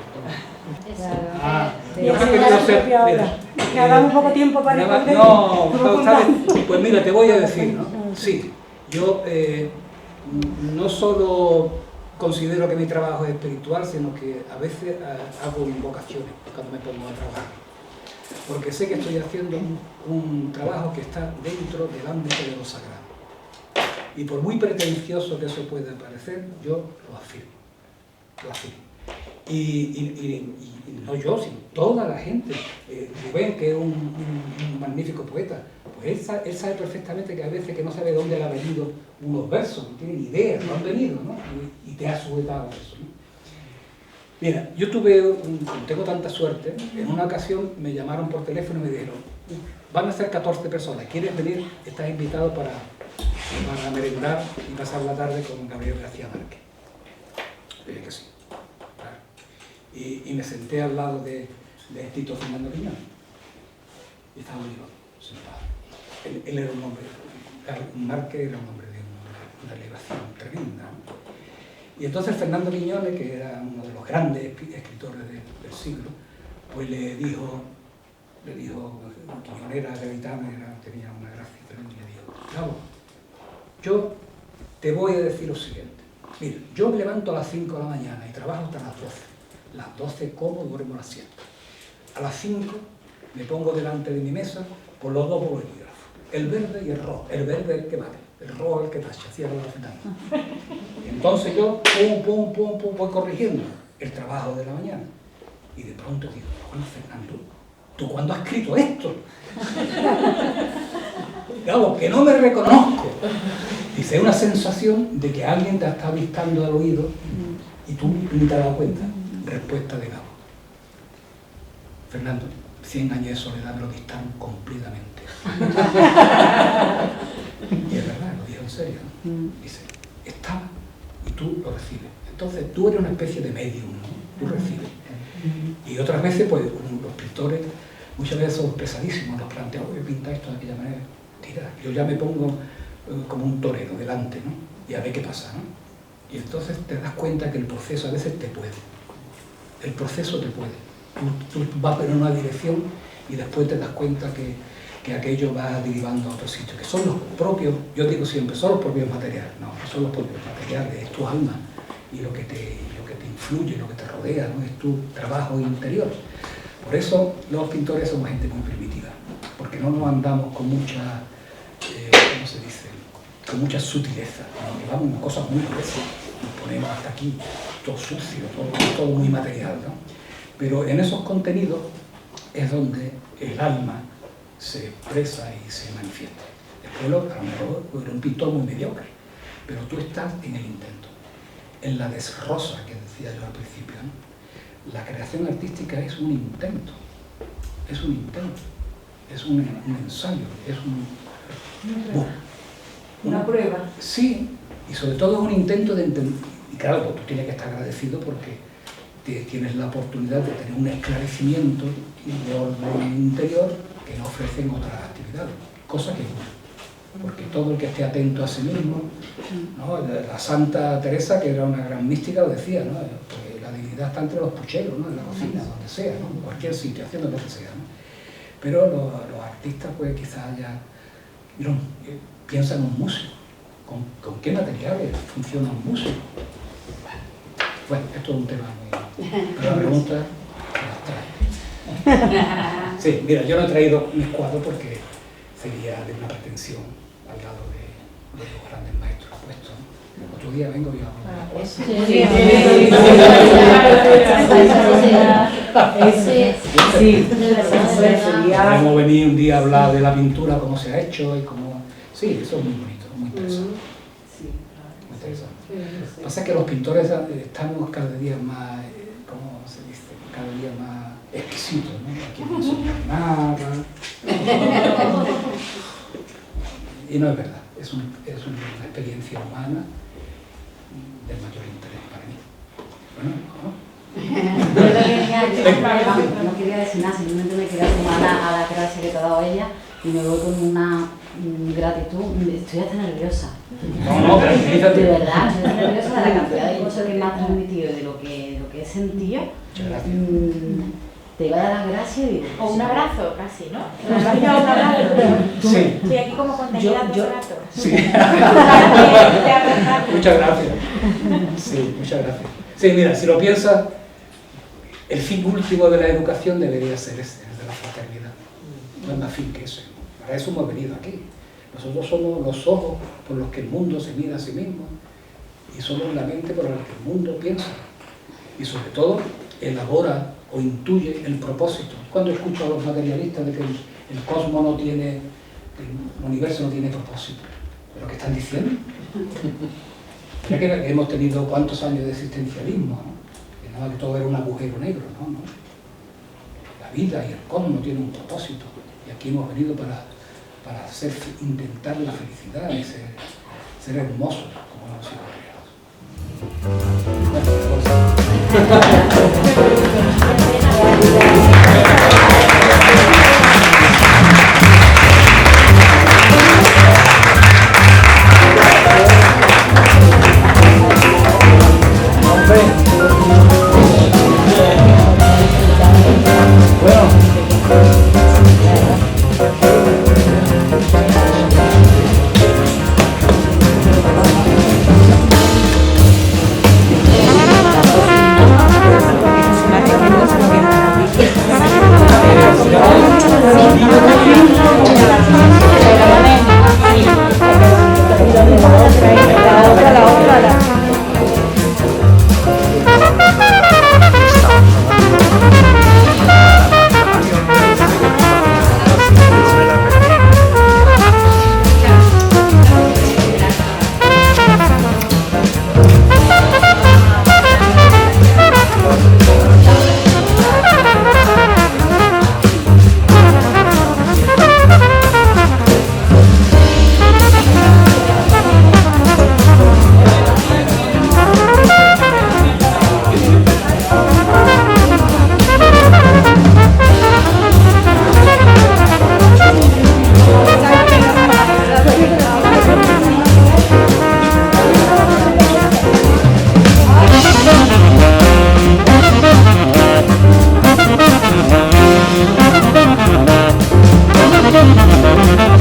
Speaker 3: Yo creo que no sé. Mira, que hagamos poco tiempo para responder.
Speaker 2: No, ¿sabes? Pues mira, te voy a decir, ¿no? Sí, yo no solo considero que mi trabajo es espiritual, sino que a veces hago invocaciones cuando me pongo a trabajar. Porque sé que estoy haciendo un trabajo que está dentro del ámbito de lo sagrado. Y por muy pretencioso que eso pueda parecer, yo lo afirmo. Lo afirmo. Y no yo, sino toda la gente. Rubén, que es un magnífico poeta, pues él sabe perfectamente que a veces que no sabe dónde le han venido unos versos, no tiene ni idea, no han venido, ¿no? Y te ha sujetado eso, ¿no? Mira, yo tengo tanta suerte, en una ocasión me llamaron por teléfono y me dijeron, van a ser 14 personas, ¿quieres venir? Estás invitado para merendar y pasar la tarde con Gabriel García Márquez. Dije que sí. Y me senté al lado de Tito Fernando Piñón. Y estaba yo sentado. Él era un hombre, Márquez era un hombre de una elevación tremenda, ¿no? Y entonces Fernando Piñones, que era uno de los grandes escritores del siglo, pues le dijo, Quiñón era gaditano, tenía una gracia tremenda, y le dijo, Gabo, yo te voy a decir lo siguiente. Mira, yo me levanto a las 5 de la mañana y trabajo hasta las 12. Las 12 como, duermo a las 7. A las 5 me pongo delante de mi mesa con los dos bolígrafos, el verde y el rojo. El verde es el que vale, el rojo es el que tacha, cierra la ventana. Y entonces yo, voy corrigiendo el trabajo de la mañana. Y de pronto digo, bueno, Fernando, ¿tú cuándo has escrito esto? Claro, que no me reconozco. Dice, es una sensación de que alguien te está avistando al oído y tú ni te has dado cuenta. Respuesta de Gabo. Fernando, 100 años de soledad me lo dictaron completamente. Y es verdad, lo dijo en serio, ¿no? Dice, estaba y tú lo recibes. Entonces tú eres una especie de medium, ¿no? Tú recibes. Y otras veces, pues los pintores muchas veces son pesadísimos, los plantean, voy a pintar esto de aquella manera. Tira, yo ya me pongo como un torero delante, ¿no? Y a ver qué pasa, ¿no? Y entonces te das cuenta que el proceso a veces te puede. El proceso te puede. Tú vas en una dirección y después te das cuenta que aquello va derivando a otro sitio, que son los propios, yo digo siempre, son los propios materiales, no son los propios materiales, es tu alma y lo que te influye, lo que te rodea, ¿no? Es tu trabajo interior. Por eso los pintores somos gente muy primitiva, porque no nos andamos con mucha, ¿cómo se dice?, con mucha sutileza, nos llevamos cosas muy gruesas, nos ponemos hasta aquí, todo sucio, todo muy material, ¿no? Pero en esos contenidos es donde el alma se expresa y se manifiesta. Después a lo mejor era un pintor muy mediocre, pero tú estás en el intento, en la desrosa que decía yo al principio, ¿no? La creación artística es un intento, es un ensayo, es
Speaker 3: Una prueba.
Speaker 2: Sí, y sobre todo es un intento de entender. Y claro, pues tú tienes que estar agradecido porque tienes la oportunidad de tener un esclarecimiento y de orden interior que no ofrecen otras actividades, cosa que porque todo el que esté atento a sí mismo, ¿no? La Santa Teresa, que era una gran mística, lo decía, ¿no? Pues la divinidad está entre los pucheros, ¿no? En la cocina, donde sea, ¿no? En cualquier sitio, haciendo lo que sea, ¿no? Pero los artistas, pues quizás ya piensan en un músico. ¿Con qué materiales funciona un músico? Bueno, esto es un tema muy... Pero la pregunta las trae. Sí, mira, yo no he traído mis cuadros porque sería de una pretensión al lado de los grandes maestros puestos, ¿no? Otro día vengo yo a hablar. Podemos venir un día a hablar de la pintura, cómo se ha hecho y cómo... Sí, eso es muy bonito, muy interesante. Muy interesante. Lo que pasa es que los pintores estamos cada día más, ¿cómo se dice? Cada día más exquisitos, ¿no? Aquí no enseñan nada. Y no es verdad, es una experiencia humana del mayor interés para mí. Bueno,
Speaker 4: no quería decir nada, simplemente me quería sumar a la gracia que te ha dado ella y me voy con una gratitud. Estoy hasta nerviosa.
Speaker 2: No, pero
Speaker 4: de verdad, estoy nerviosa de la cantidad de cosas que me has transmitido y de lo que he sentido.
Speaker 2: Muchas gracias.
Speaker 4: Te iba a dar las gracias y...
Speaker 5: O un abrazo casi, ¿no? ¿Nos has dado un abrazo?
Speaker 2: Sí.
Speaker 5: Estoy aquí como contenida todo el rato.
Speaker 2: Sí. Muchas gracias. Sí, muchas gracias. Sí, mira, si lo piensas, el fin último de la educación debería ser este, el de la fraternidad. No es más fin que eso. Para eso hemos venido aquí. Nosotros somos los ojos por los que el mundo se mira a sí mismo y somos la mente por la que el mundo piensa. Y sobre todo, elabora o intuye el propósito. Cuando escucho a los materialistas de que el cosmos no tiene, el universo no tiene propósito, ¿pero qué están diciendo? Ya que hemos tenido cuántos años de existencialismo, ¿no? Que nada, que todo era un agujero negro, ¿no? La vida y el cosmos tienen un propósito y aquí hemos venido para intentar la felicidad y ser hermosos como hemos sido
Speaker 6: Thank you.